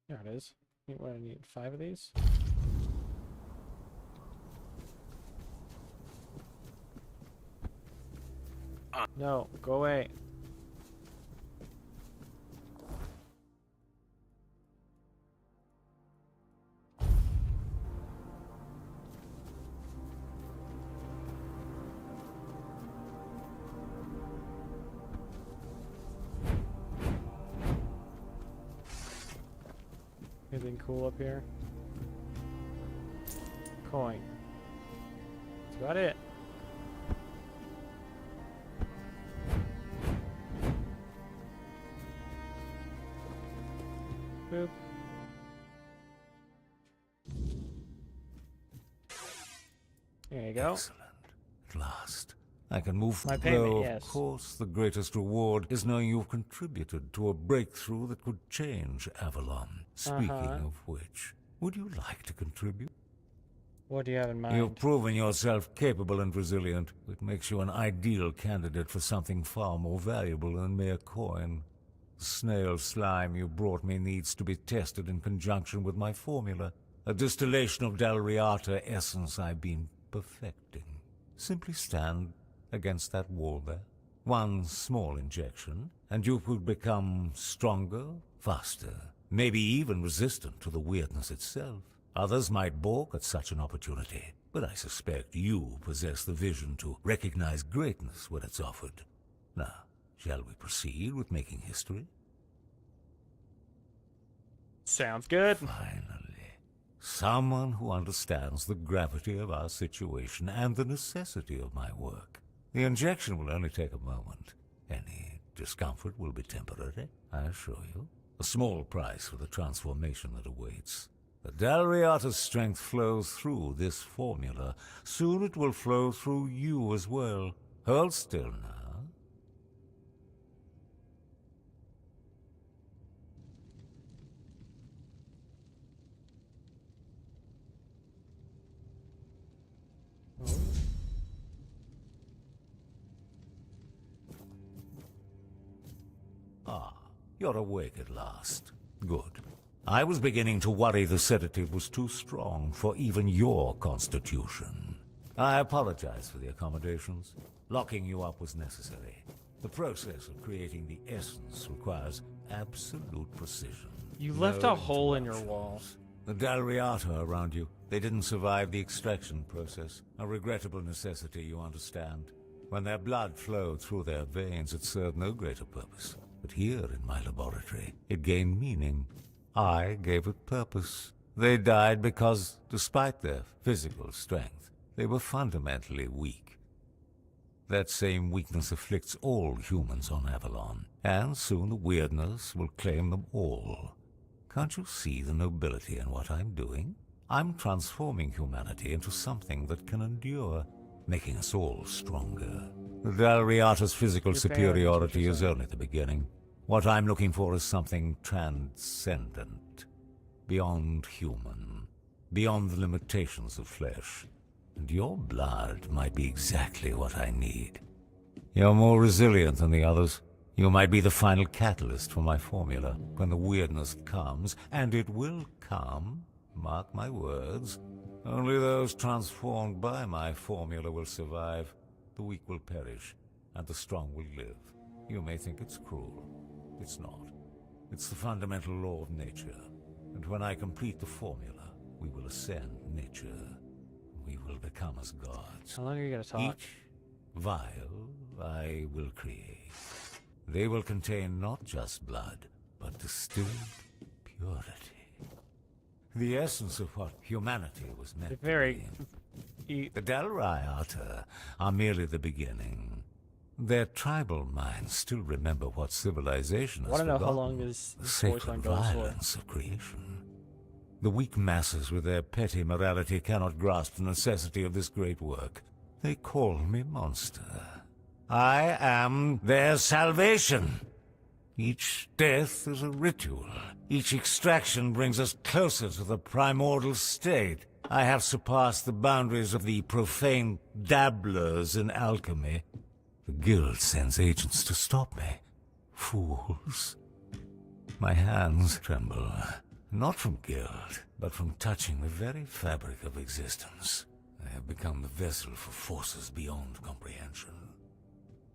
There it is. What, I need 5 of these? No, go away. Anything cool up here? Coin. That's about it. Boop. There you go. Excellent. At last. I can move My though, payment, yes. Of course, the greatest reward is knowing you've contributed to a breakthrough that could change Avalon. Speaking of which, would you like to contribute? What do you have in mind? You've proven yourself capable and resilient. It makes you an ideal candidate for something far more valuable than mere coin. The snail slime you brought me needs to be tested in conjunction with my formula, a distillation of Dalriata essence I've been perfecting. Simply stand against that wall there. One small injection, and you could become stronger, faster, maybe even resistant to the weirdness itself. Others might balk at such an opportunity, but I suspect you possess the vision to recognize greatness when it's offered. Now, shall we proceed with making history? Sounds good. Finally. Someone who understands the gravity of our situation and the necessity of my work. The injection will only take a moment. Any discomfort will be temporary, I assure you. A small price for the transformation that awaits. The Dalriata's strength flows through this formula. Soon it will flow through you as well. Hold still now. Ah, you're awake at last. Good. I was beginning to worry the sedative was too strong for even your constitution. I apologize for the accommodations. Locking you up was necessary. The process of creating the essence requires absolute precision. You left a hole in your wall. The Dalriata around you, they didn't survive the extraction process. A regrettable necessity, you understand. When their blood flowed through their veins, it served no greater purpose. But here in my laboratory, it gained meaning. I gave it purpose. They died because, despite their physical strength, they were fundamentally weak. That same weakness afflicts all humans on Avalon, and soon the weirdness will claim them all. Can't you see the nobility in what I'm doing? I'm transforming humanity into something that can endure, making us all stronger. The Dalriata's physical superiority is only the beginning. What I'm looking for is something transcendent, beyond human, beyond the limitations of flesh. And your blood might be exactly what I need. You're more resilient than the others. You might be the final catalyst for my formula. When the weirdness comes, and it will come, mark my words, only those transformed by my formula will survive. The weak will perish, and the strong will live. You may think it's cruel. It's not. It's the fundamental law of nature. And when I complete the formula, we will ascend nature. We will become as gods. How long are you gonna talk? Each vial I will create. They will contain not just blood, but distilled purity. The essence of what humanity was meant to be. The Dalriata are merely the beginning. Their tribal minds still remember what civilization has forgotten. I want to know how long this Sacred voice goes violence of creation. The weak masses with their petty morality cannot grasp the necessity of this great work. They call me monster. I am their salvation. Each death is a ritual. Each extraction brings us closer to the primordial state. I have surpassed the boundaries of the profane dabblers in alchemy. The guild sends agents to stop me. Fools. My hands tremble. Not from guilt, but from touching the very fabric of existence. I have become the vessel for forces beyond comprehension.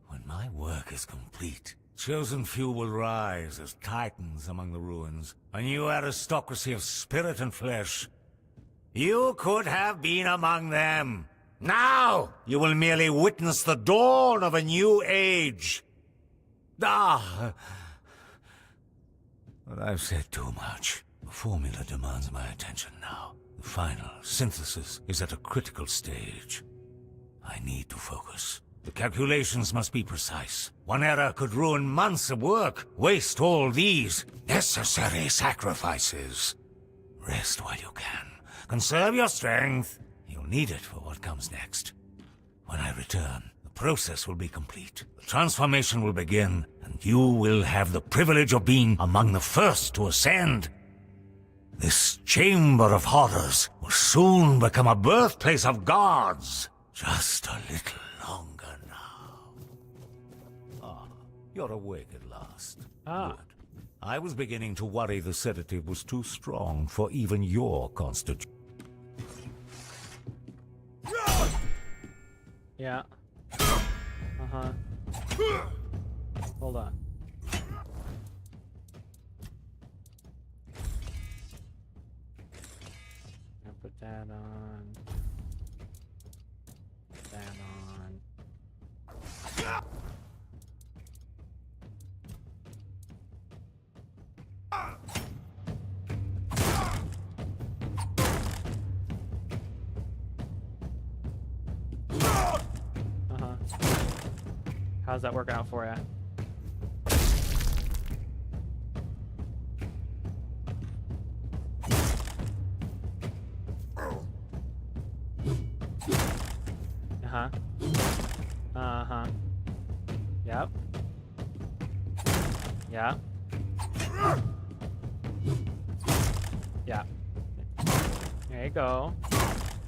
When my work is complete, chosen few will rise as titans among the ruins. A new aristocracy of spirit and flesh. You could have been among them. Now you will merely witness the dawn of a new age. Ah! But I've said too much. The formula demands my attention now. The final synthesis is at a critical stage. I need to focus. The calculations must be precise. One error could ruin months of work, waste all these necessary sacrifices. Rest while you can. Conserve your strength. You'll need it for what comes next. When I return, the process will be complete. The transformation will begin, and you will have the privilege of being among the first to ascend. This chamber of horrors will soon become a birthplace of gods. Just a little longer now. Ah, you're awake at last. Good. I was beginning to worry the sedative was too strong for even your constitution. Yeah. Uh-huh. Hold on. I'll put that on. Put that on. How's that working out for you? Uh-huh. Uh-huh. Yep. Yeah. Yeah. There you go.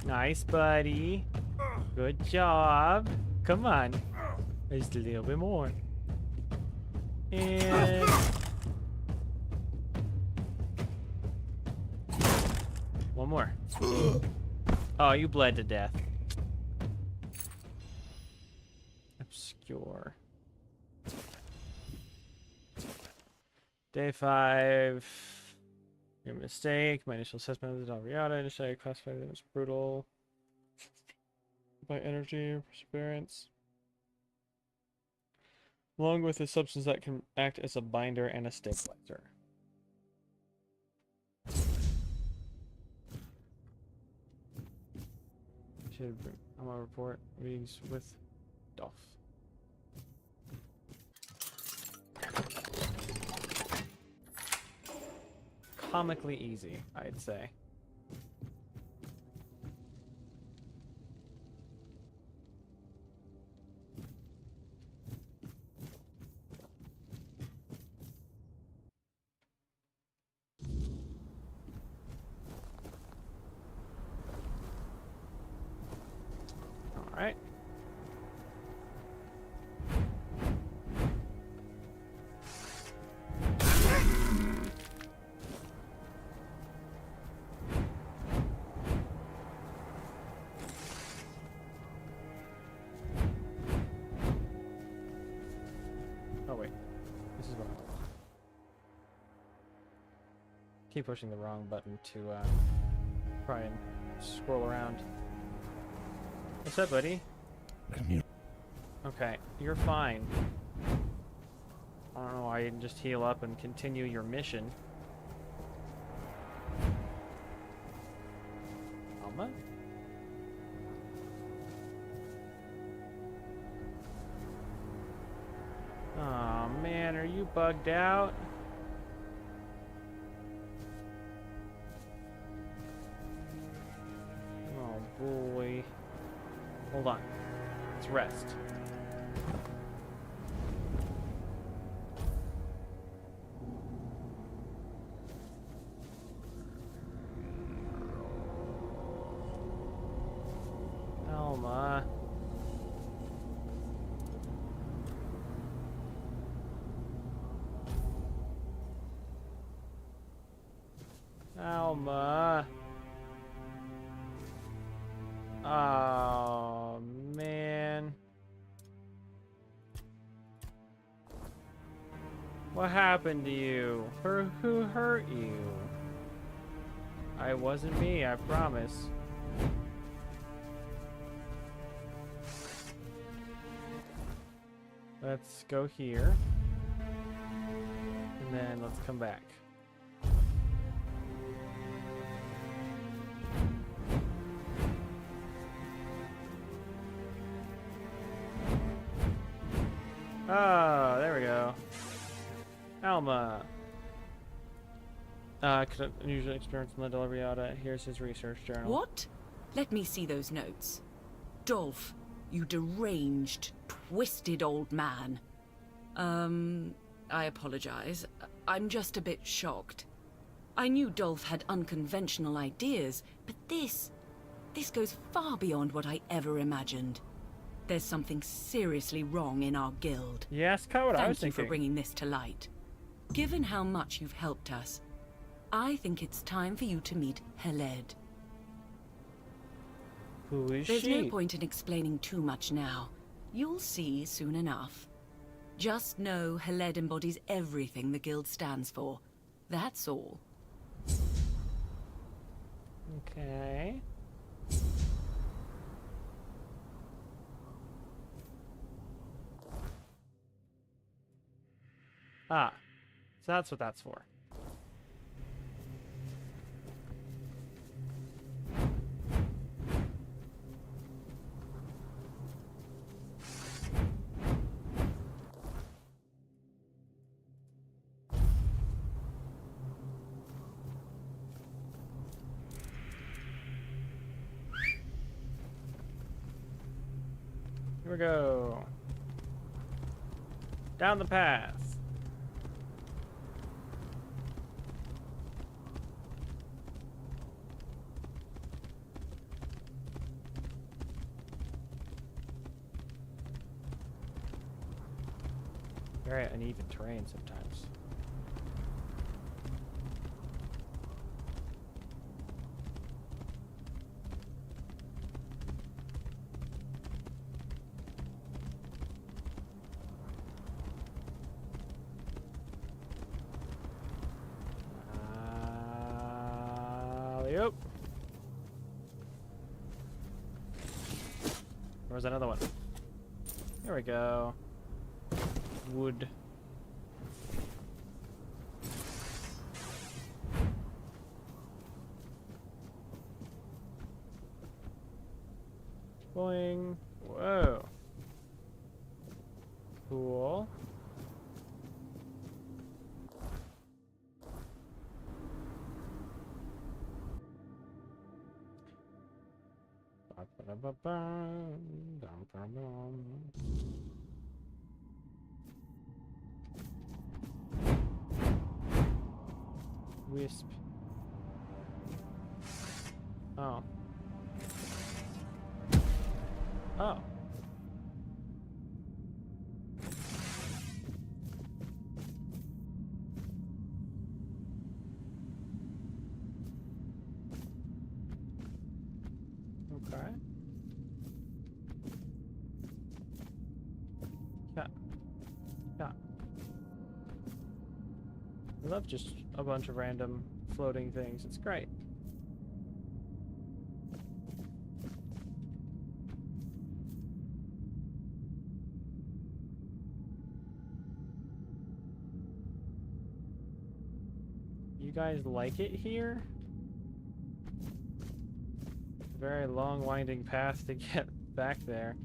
Nice, buddy. Good job. Come on. Just a little bit more. And... one more. Oh, you bled to death. Obscure. Day 5. Your mistake. My initial assessment of the Dalriada. Initially, I classified them as brutal. By energy, perseverance. Along with a substance that can act as a binder and a stabilizer. I'm gonna report meetings with Dolph. Comically easy, I'd say. All right. Oh wait, this is what I want. Keep pushing the wrong button to try and scroll around. What's up, buddy? Okay, you're fine. I don't know why you didn't just heal up and continue your mission. Alma? Oh man, are you bugged out? Oh boy. Hold on. Let's rest. Alma. Alma. Oh, man. What happened to you? Who hurt you? It wasn't me, I promise. Let's go here. And then let's come back. Oh, there we go. Alma. Could unusual experience in the Dalriada. Here's his research journal. What? Let me see those notes. Dolph, you deranged, twisted old man. I apologize. I'm just a bit shocked. I knew Dolph had unconventional ideas, but this goes far beyond what I ever imagined. There's something seriously wrong in our guild. Yes, kind of what I was Thank you thinking. for bringing this to light. Given how much you've helped us, I think it's time for you to meet Heled. Who is There's she? no point in explaining too much now. You'll see soon enough. Just know Heled embodies everything the guild stands for. That's all. Okay. Ah, so that's what that's for. go. Down the path. Very uneven terrain sometimes. Yep. Where's another one? There we go. Wood. Boing. Whoa. Cool. Wisp. Oh. Oh. Okay. Yeah. Yeah. I love just a bunch of random floating things. It's great. You guys like it here? Very long winding path to get back there.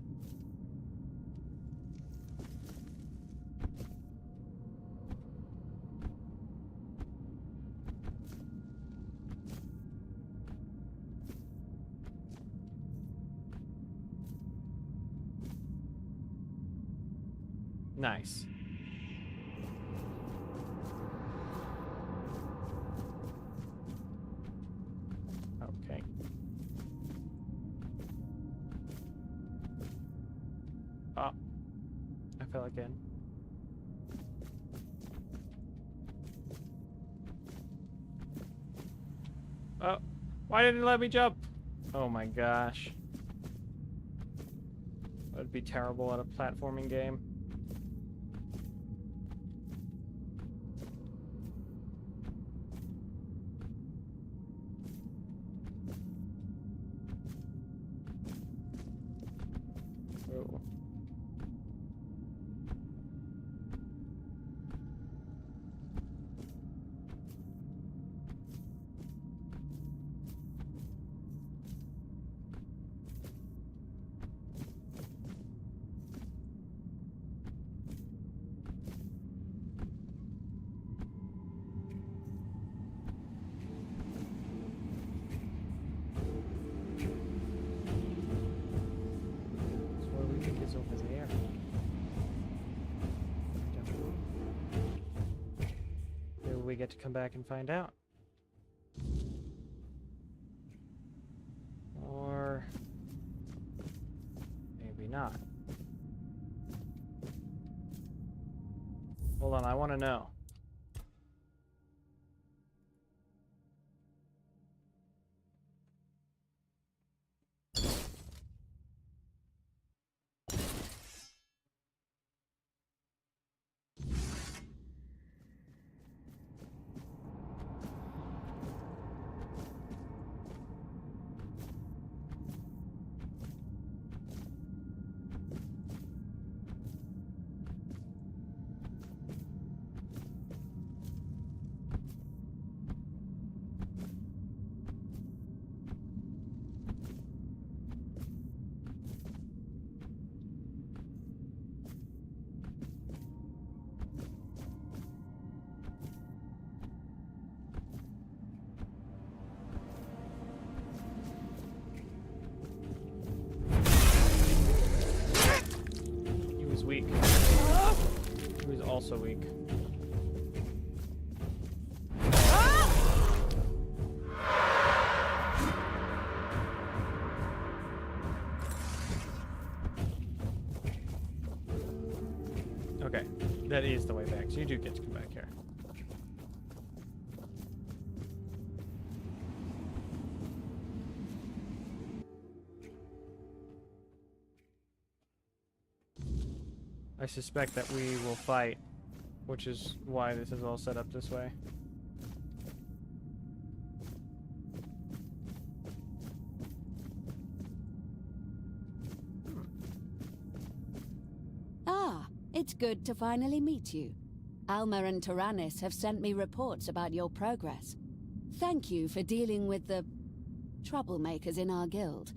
Nice. Okay. Oh. I fell again. Oh. Why didn't it let me jump? Oh my gosh. That would be terrible at a platforming game. Oh. So what do we think is over there? Maybe we get to come back and find out. Or maybe not. Hold on, I want to know. also weak. Okay, that is the way back, so you do get to come back here. I suspect that we will fight, which is why this is all set up this way. Ah, it's good to finally meet you. Alma and Tyrannus have sent me reports about your progress. Thank you for dealing with the troublemakers in our guild.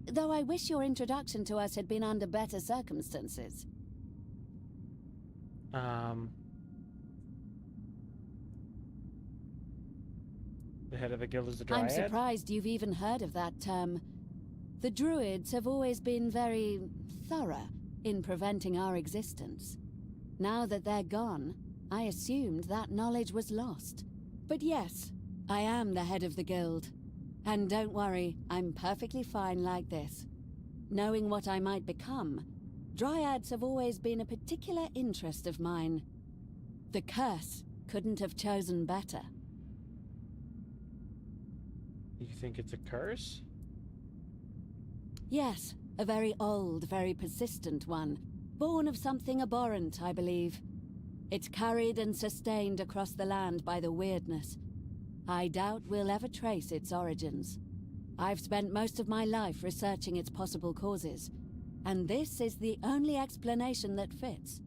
Though I wish your introduction to us had been under better circumstances. The head of the guild is the Dryad? I'm surprised you've even heard of that term. The Druids have always been very thorough in preventing our existence. Now that they're gone, I assumed that knowledge was lost. But yes, I am the head of the guild. And don't worry, I'm perfectly fine like this. Knowing what I might become, Dryads have always been a particular interest of mine. The curse couldn't have chosen better. You think it's a curse? Yes, a very old, very persistent one. Born of something abhorrent, I believe. It's carried and sustained across the land by the weirdness. I doubt we'll ever trace its origins. I've spent most of my life researching its possible causes, and this is the only explanation that fits,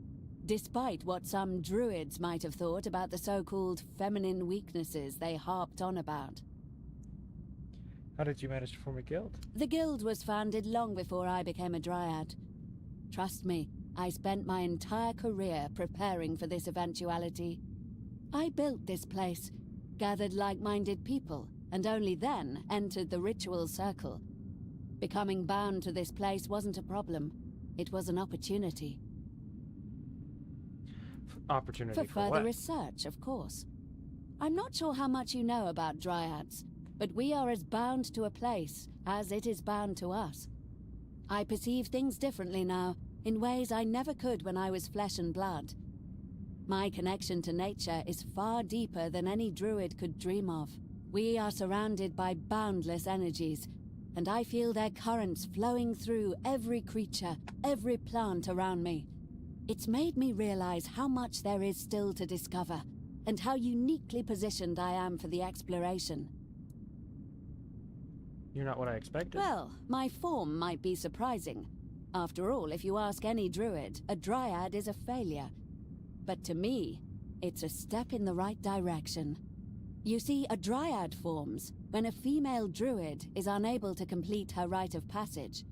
despite what some druids might have thought about the so-called feminine weaknesses they harped on about. How did you manage to form a guild? The guild was founded long before I became a dryad. Trust me, I spent my entire career preparing for this eventuality. I built this place, gathered like-minded people, and only then entered the ritual circle. Becoming bound to this place wasn't a problem. It was an opportunity. Opportunity For further what? research, of course. I'm not sure how much you know about dryads, but we are as bound to a place as it is bound to us. I perceive things differently now, in ways I never could when I was flesh and blood. My connection to nature is far deeper than any druid could dream of. We are surrounded by boundless energies, and I feel their currents flowing through every creature, every plant around me. It's made me realize how much there is still to discover, and how uniquely positioned I am for the exploration. You're not what I expected. Well, my form might be surprising. After all, if you ask any druid, a dryad is a failure. But to me, it's a step in the right direction. You see, a dryad forms when a female druid is unable to complete her rite of passage.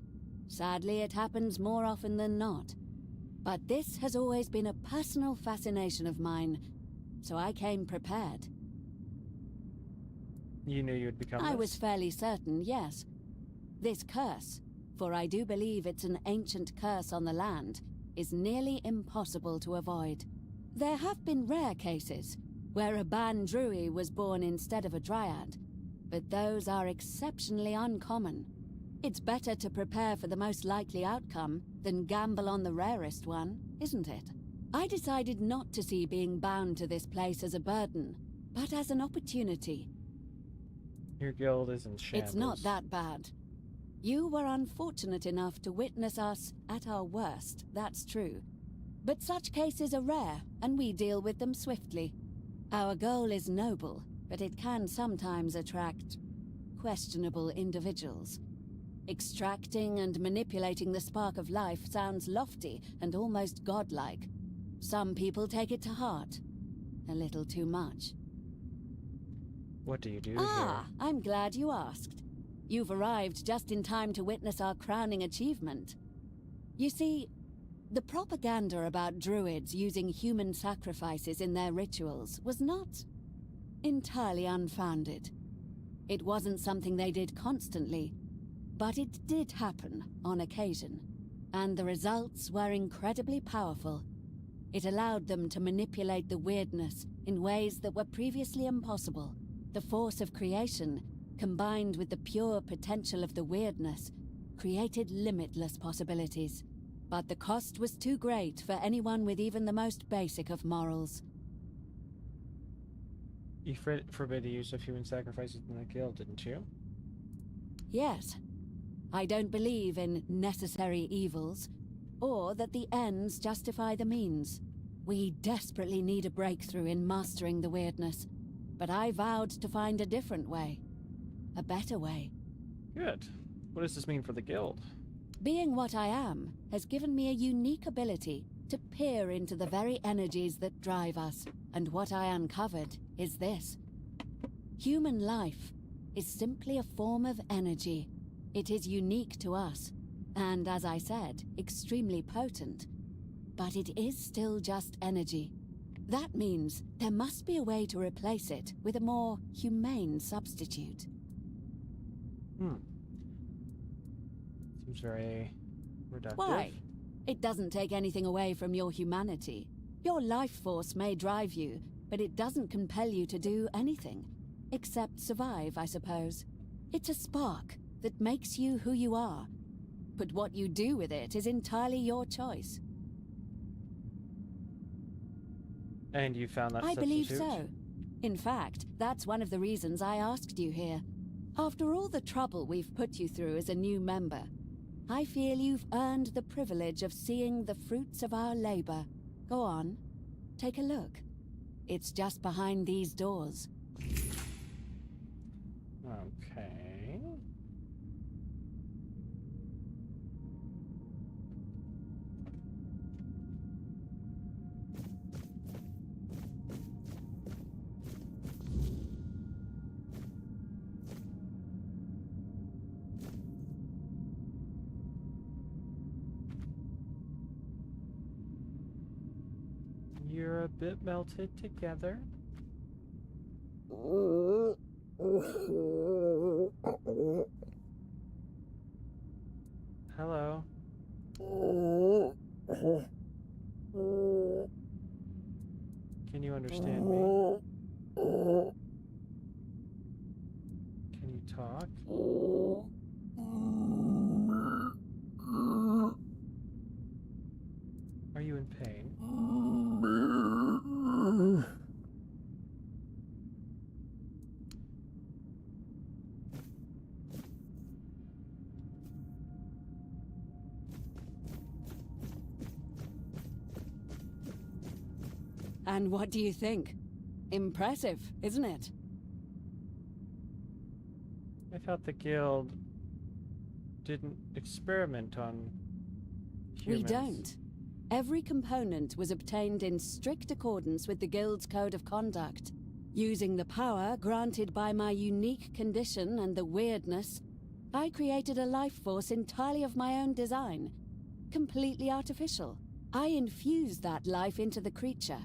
Sadly, it happens more often than not. But this has always been a personal fascination of mine, so I came prepared. You knew you would become I this? was fairly certain, yes. This curse, for I do believe it's an ancient curse on the land, is nearly impossible to avoid. There have been rare cases where a Ban Druid was born instead of a Dryad, but those are exceptionally uncommon. It's better to prepare for the most likely outcome than gamble on the rarest one, isn't it? I decided not to see being bound to this place as a burden, but as an opportunity. Your guild is in shambles. It's not that bad. You were unfortunate enough to witness us at our worst, that's true. But such cases are rare, and we deal with them swiftly. Our goal is noble, but it can sometimes attract questionable individuals. Extracting and manipulating the spark of life sounds lofty and almost godlike. Some people take it to heart. A little too much. What do you do Ah, here? I'm glad you asked. You've arrived just in time to witness our crowning achievement. You see, the propaganda about druids using human sacrifices in their rituals was not entirely unfounded. It wasn't something they did constantly, but it did happen on occasion, and the results were incredibly powerful. It allowed them to manipulate the weirdness in ways that were previously impossible. The force of creation, combined with the pure potential of the weirdness, created limitless possibilities. But the cost was too great for anyone with even the most basic of morals. You forbid the use of human sacrifices in the guild, didn't you? Yes. I don't believe in necessary evils, or that the ends justify the means. We desperately need a breakthrough in mastering the weirdness, but I vowed to find a different way. A better way. Good. What does this mean for the guild? Being what I am has given me a unique ability to peer into the very energies that drive us, and what I uncovered is this. Human life is simply a form of energy. It is unique to us, and as I said, extremely potent. But it is still just energy. That means there must be a way to replace it with a more humane substitute. Seems very reductive. Why? It doesn't take anything away from your humanity. Your life force may drive you, but it doesn't compel you to do anything. Except survive, I suppose. It's a spark that makes you who you are. But what you do with it is entirely your choice. And you found that I substitute? believe so. In fact, that's one of the reasons I asked you here. After all the trouble we've put you through as a new member, I feel you've earned the privilege of seeing the fruits of our labor. Go on, take a look. It's just behind these doors. Okay. You're a bit melted together. Hello. Can you understand me? Can you talk? Are you in pain? And what do you think? Impressive, isn't it? I thought the guild didn't experiment on humans. We don't. Every component was obtained in strict accordance with the Guild's code of conduct. Using the power granted by my unique condition and the weirdness, I created a life force entirely of my own design. Completely artificial. I infused that life into the creature.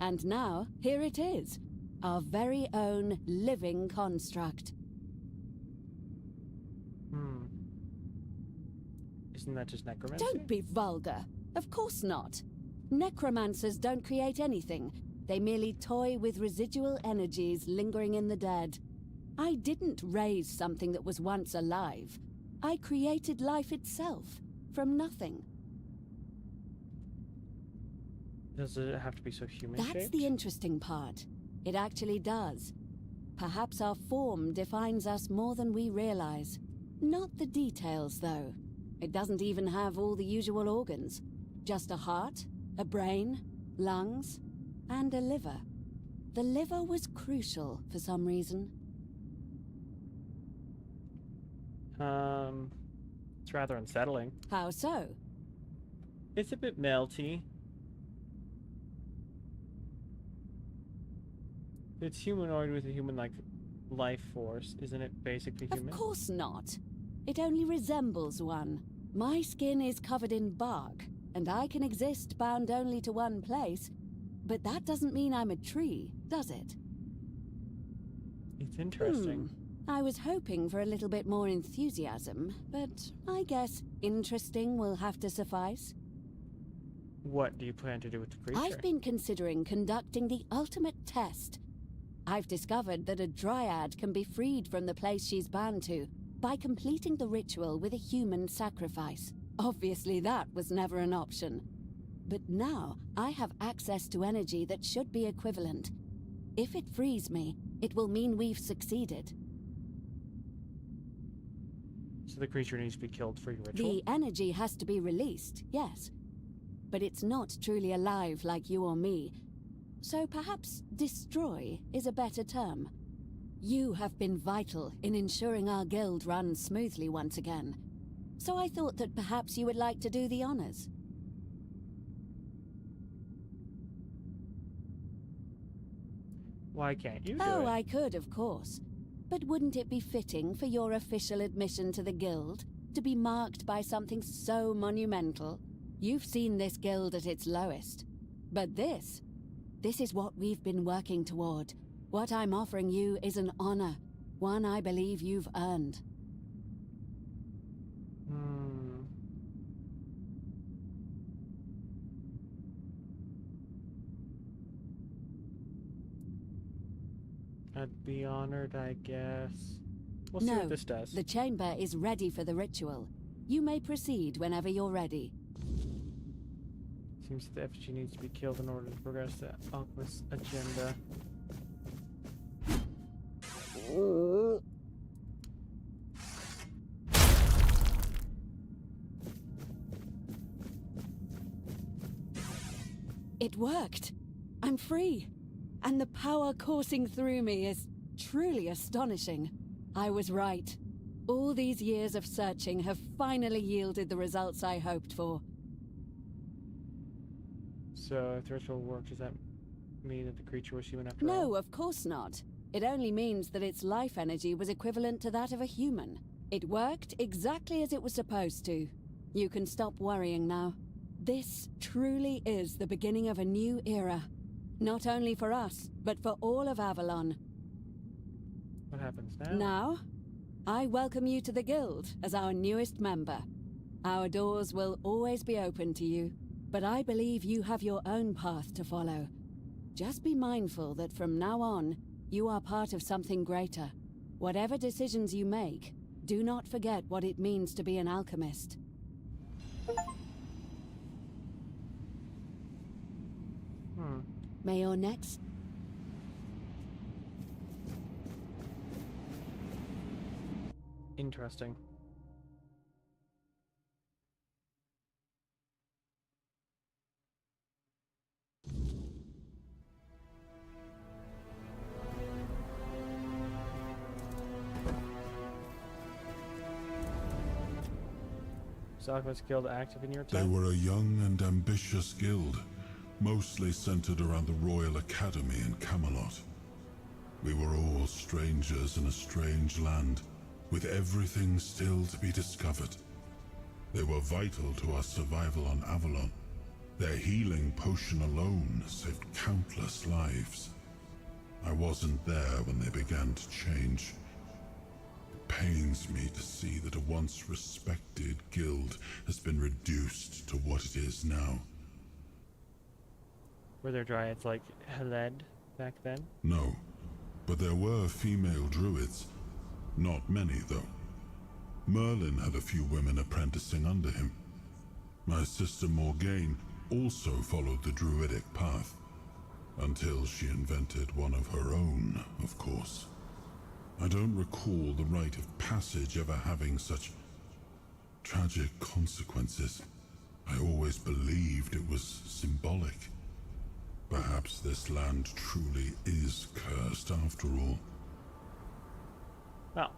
And now, here it is. Our very own living construct. Isn't that just necromancy? Don't be vulgar. Of course not. Necromancers don't create anything. They merely toy with residual energies lingering in the dead. I didn't raise something that was once alive. I created life itself, from nothing. Does it have to be so human-shaped? That's the interesting part. It actually does. Perhaps our form defines us more than we realize. Not the details, though. It doesn't even have all the usual organs. Just a heart, a brain, lungs, and a liver. The liver was crucial for some reason. It's rather unsettling. How so? It's a bit melty. It's humanoid with a human-like life force. Isn't it basically human? Of course not. It only resembles one. My skin is covered in bark, and I can exist bound only to one place. But that doesn't mean I'm a tree, does it? It's interesting. I was hoping for a little bit more enthusiasm, but I guess interesting will have to suffice. What do you plan to do with the creature? I've been considering conducting the ultimate test. I've discovered that a dryad can be freed from the place she's bound to by completing the ritual with a human sacrifice. Obviously, that was never an option. But now, I have access to energy that should be equivalent. If it frees me, it will mean we've succeeded. So the creature needs to be killed for your ritual? The energy has to be released, yes. But it's not truly alive like you or me. So perhaps destroy is a better term. You have been vital in ensuring our guild runs smoothly once again. So I thought that perhaps you would like to do the honors. Why can't you do Oh, it? I could, of course. But wouldn't it be fitting for your official admission to the guild to be marked by something so monumental? You've seen this guild at its lowest. But this is what we've been working toward. What I'm offering you is an honor, one I believe you've earned. I'd be honored, I guess. We'll see No, what this does. the chamber is ready for the ritual. You may proceed whenever you're ready. Seems that the effigy needs to be killed in order to progress the alchemist's agenda. It worked! I'm free! And the power coursing through me is truly astonishing. I was right. All these years of searching have finally yielded the results I hoped for. So if the ritual worked, does that mean that the creature was human after all? No, of course not. It only means that its life energy was equivalent to that of a human. It worked exactly as it was supposed to. You can stop worrying now. This truly is the beginning of a new era. Not only for us, but for all of Avalon. What happens now? Now, I welcome you to the Guild as our newest member. Our doors will always be open to you, but I believe you have your own path to follow. Just be mindful that from now on, you are part of something greater. Whatever decisions you make, do not forget what it means to be an alchemist. May your next... Interesting. Is Alchemist Guild active in your They town? were a young and ambitious guild, mostly centered around the Royal Academy in Camelot. We were all strangers in a strange land, with everything still to be discovered. They were vital to our survival on Avalon. Their healing potion alone saved countless lives. I wasn't there when they began to change. It pains me to see that a once respected guild has been reduced to what it is now. Were there dryads like Heled back then? No, but there were female druids. Not many, though. Merlin had a few women apprenticing under him. My sister Morgaine also followed the druidic path, until she invented one of her own, of course. I don't recall the rite of passage ever having such tragic consequences. I always believed it was symbolic. Perhaps this land truly is cursed after all. Well.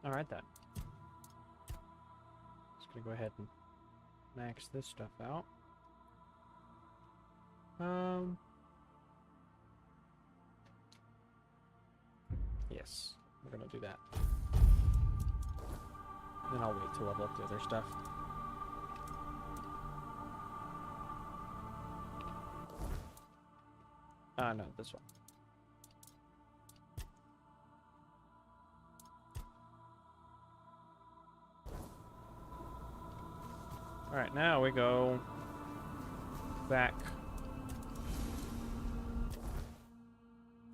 Alright then. Just gonna go ahead and max this stuff out. Yes, we're gonna do that. Then I'll wait to level up the other stuff. No, this one. Alright, now we go back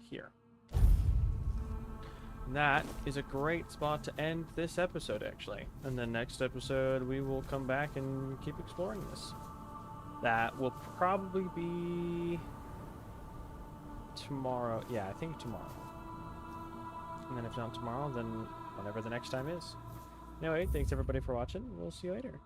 here. And that is a great spot to end this episode, actually. And the next episode, we will come back and keep exploring this. That will probably be tomorrow. Yeah, I think tomorrow. And then if not tomorrow, then whenever the next time is. Anyway, thanks everybody for watching. We'll see you later.